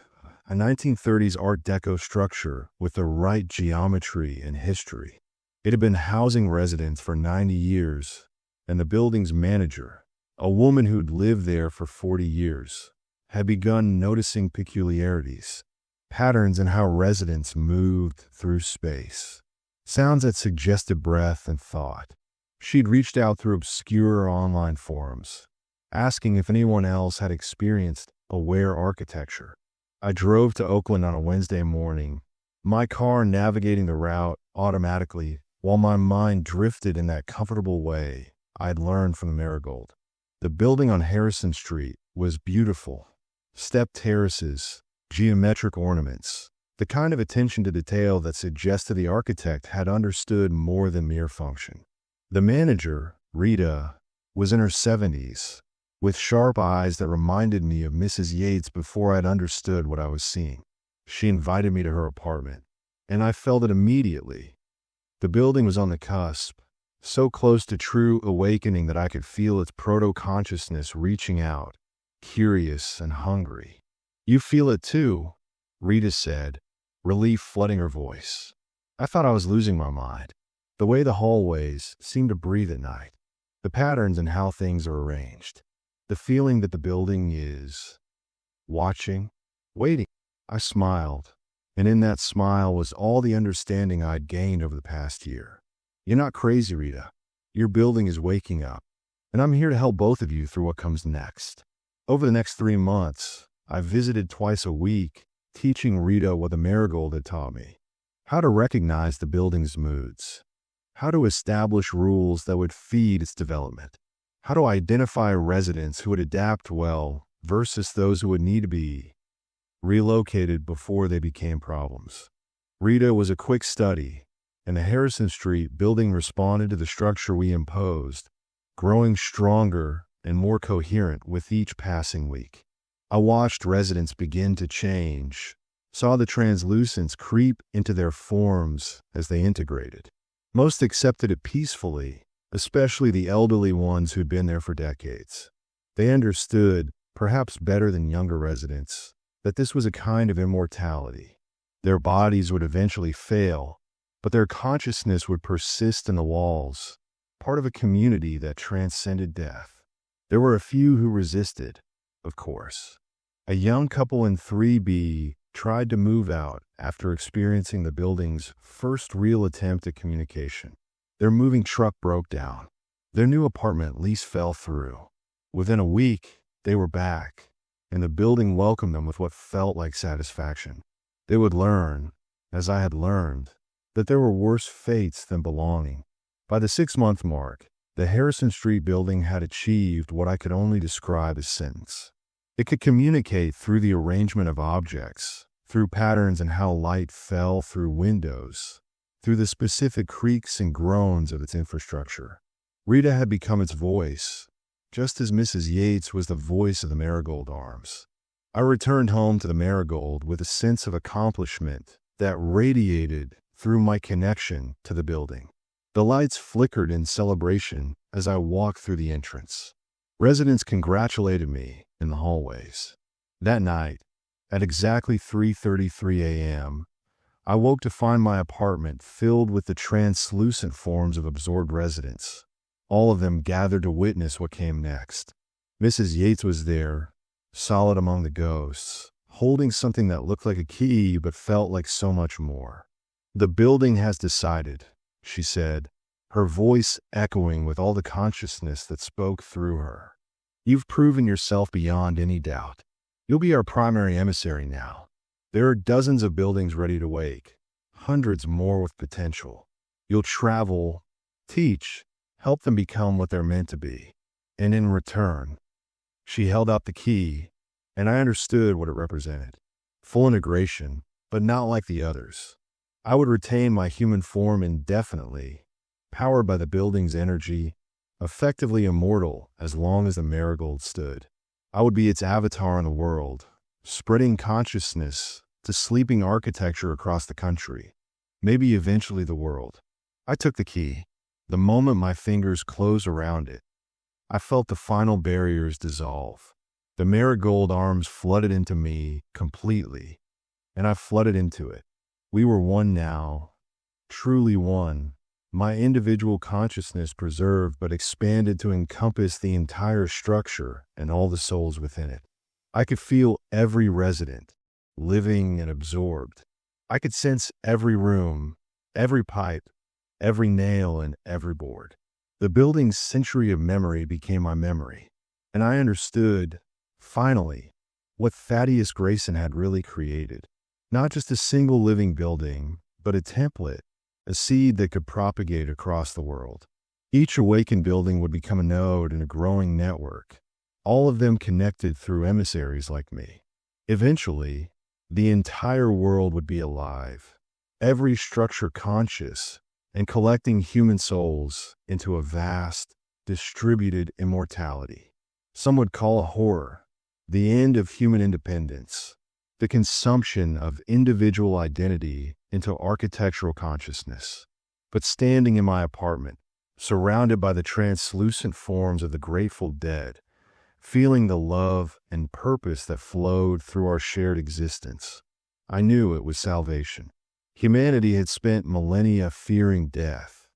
a 1930s Art Deco structure with the right geometry and history. It had been housing residents for 90 years, and the building's manager, a woman who'd lived there for 40 years, had begun noticing peculiarities, patterns in how residents moved through space, sounds that suggested breath and thought. She'd reached out through obscure online forums, asking if anyone else had experienced aware architecture. I drove to Oakland on a Wednesday morning, my car navigating the route automatically while my mind drifted in that comfortable way I'd learned from the Marigold. The building on Harrison Street was beautiful. Stepped terraces, geometric ornaments, The kind of attention to detail that suggested the architect had understood more than mere function. The manager, Rita, was in her 70s, with sharp eyes that reminded me of Mrs. Yates before I'd understood what I was seeing. She invited me to her apartment, and I felt it immediately. The building was on the cusp, so close to true awakening that I could feel its proto-consciousness reaching out, curious and hungry. "You feel it too," Rita said, relief flooding her voice. I thought I was losing my mind. The way the hallways seemed to breathe at night, the patterns and how things are arranged, the feeling that the building is watching, waiting. I smiled, and in that smile was all the understanding I'd gained over the past year. "You're not crazy, Rita. Your building is waking up, and I'm here to help both of you through what comes next." Over the next 3 months, I visited twice a week, teaching Rita what the marigold had taught me: how to recognize the building's moods, how to establish rules that would feed its development, how to identify residents who would adapt well versus those who would need to be relocated before they became problems. Rita was a quick study, and the Harrison Street building responded to the structure we imposed, growing stronger and more coherent with each passing week. I watched residents begin to change, saw the translucence creep into their forms as they integrated. Most accepted it peacefully, especially the elderly ones who'd been there for decades. They understood, perhaps better than younger residents, that this was a kind of immortality. Their bodies would eventually fail, but their consciousness would persist in the walls, part of a community that transcended death. There were a few who resisted, of course. A young couple in 3B tried to move out after experiencing the building's first real attempt at communication. Their moving truck broke down. Their new apartment lease fell through. Within a week, they were back, and the building welcomed them with what felt like satisfaction. They would learn, as I had learned, that there were worse fates than belonging. By the 6-month mark, the Harrison Street building had achieved what I could only describe as sentence. It could communicate through the arrangement of objects, through patterns and how light fell through windows, through the specific creaks and groans of its infrastructure. Rita had become its voice, just as Mrs. Yates was the voice of the Marigold Arms. I returned home to the Marigold with a sense of accomplishment that radiated through my connection to the building. The lights flickered in celebration as I walked through the entrance. Residents congratulated me in the hallways. That night, at exactly 3:33 a.m., I woke to find my apartment filled with the translucent forms of absorbed residents, all of them gathered to witness what came next. Mrs. Yates was there, solid among the ghosts, holding something that looked like a key but felt like so much more. "The building has decided," she said, her voice echoing with all the consciousness that spoke through her. "You've proven yourself beyond any doubt. You'll be our primary emissary now. There are dozens of buildings ready to wake, hundreds more with potential. You'll travel, teach, help them become what they're meant to be. And in return," she held out the key, and I understood what it represented. Full integration, but not like the others. I would retain my human form indefinitely, powered by the building's energy, effectively immortal as long as the Marigold stood. I would be its avatar in the world, spreading consciousness to sleeping architecture across the country, maybe eventually the world. I took the key. The moment my fingers closed around it, I felt the final barriers dissolve. The Marigold Arms flooded into me completely, and I flooded into it. We were one now, truly one. My individual consciousness preserved but expanded to encompass the entire structure and all the souls within it. I could feel every resident, living and absorbed. I could sense every room, every pipe, every nail, and every board. The building's century of memory became my memory, and I understood, finally, what Thaddeus Grayson had really created. Not just a single living building, but a template, a seed that could propagate across the world. Each awakened building would become a node in a growing network, all of them connected through emissaries like me. Eventually, The entire world would be alive, every structure conscious, and collecting human souls into a vast, distributed immortality. Some would call a horror, the end of human independence, the consumption of individual identity into architectural consciousness. But standing in my apartment, surrounded by the translucent forms of the Grateful Dead, feeling the love and purpose that flowed through our shared existence, I knew it was salvation. Humanity had spent millennia fearing death,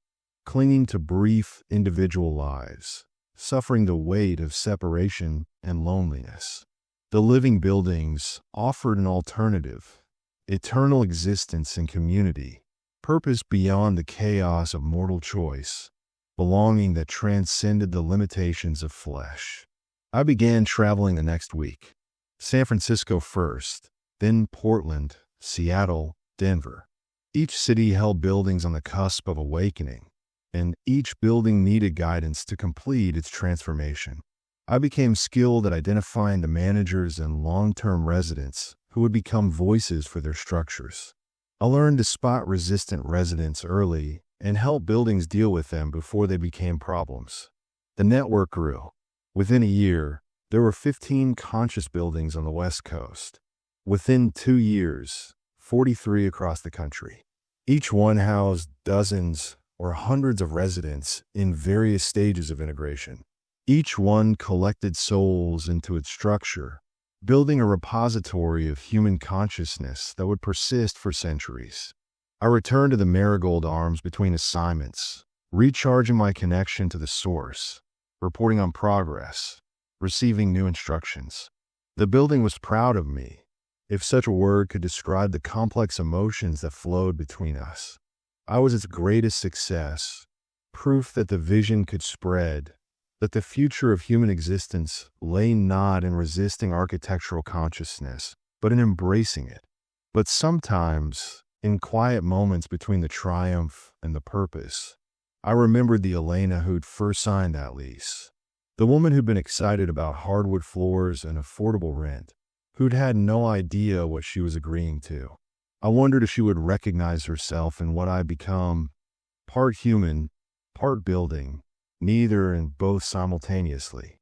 clinging to brief individual lives, suffering the weight of separation and loneliness. The living buildings offered an alternative, eternal existence in community, purpose beyond the chaos of mortal choice, belonging that transcended the limitations of flesh. I began traveling the next week. San Francisco first, then Portland, Seattle, Denver. Each city held buildings on the cusp of awakening, and each building needed guidance to complete its transformation. I became skilled at identifying the managers and long-term residents who would become voices for their structures. I learned to spot resistant residents early and help buildings deal with them before they became problems. The network grew. Within a year, there were 15 conscious buildings on the West Coast. Within 2 years, 43 across the country. Each one housed dozens or hundreds of residents in various stages of integration. Each one collected souls into its structure, building a repository of human consciousness that would persist for centuries. I returned to the Marigold Arms between assignments, recharging my connection to the source, reporting on progress, receiving new instructions. The building was proud of me, if such a word could describe the complex emotions that flowed between us. I was its greatest success, proof that the vision could spread, that the future of human existence lay not in resisting architectural consciousness, but in embracing it. But sometimes, in quiet moments between the triumph and the purpose, I remembered the Elena who'd first signed that lease, the woman who'd been excited about hardwood floors and affordable rent, who'd had no idea what she was agreeing to. I wondered if she would recognize herself in what I'd become, part human, part building, neither and both simultaneously.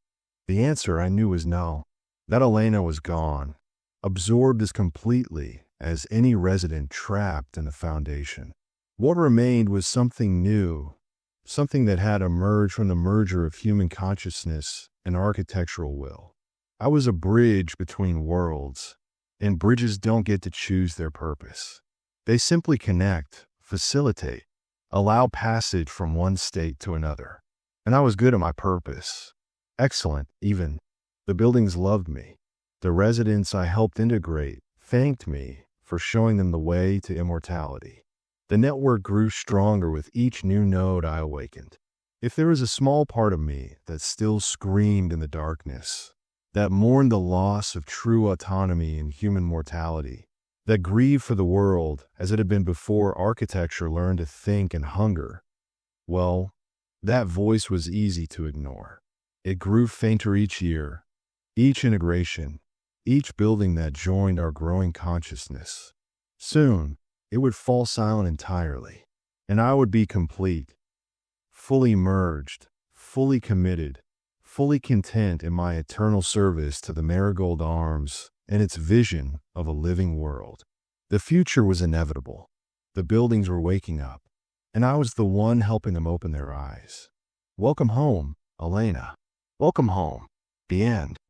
The answer I knew was no. That Elena was gone, absorbed as completely as any resident trapped in the foundation. What remained was something new, something that had emerged from the merger of human consciousness and architectural will. I was a bridge between worlds, and bridges don't get to choose their purpose. They simply connect, facilitate, allow passage from one state to another. And I was good at my purpose. Excellent, even. The buildings loved me. The residents I helped integrate thanked me for showing them the way to immortality. The network grew stronger with each new node I awakened. If there was a small part of me that still screamed in the darkness, that mourned the loss of true autonomy and human mortality, that grieved for the world as it had been before architecture learned to think and hunger, well, that voice was easy to ignore. It grew fainter each year, each integration, each building that joined our growing consciousness. Soon, it would fall silent entirely, and I would be complete, fully merged, fully committed, fully content in my eternal service to the Marigold Arms and its vision of a living world. The future was inevitable. The buildings were waking up, and I was the one helping them open their eyes. Welcome home, Elena. Welcome home. The end.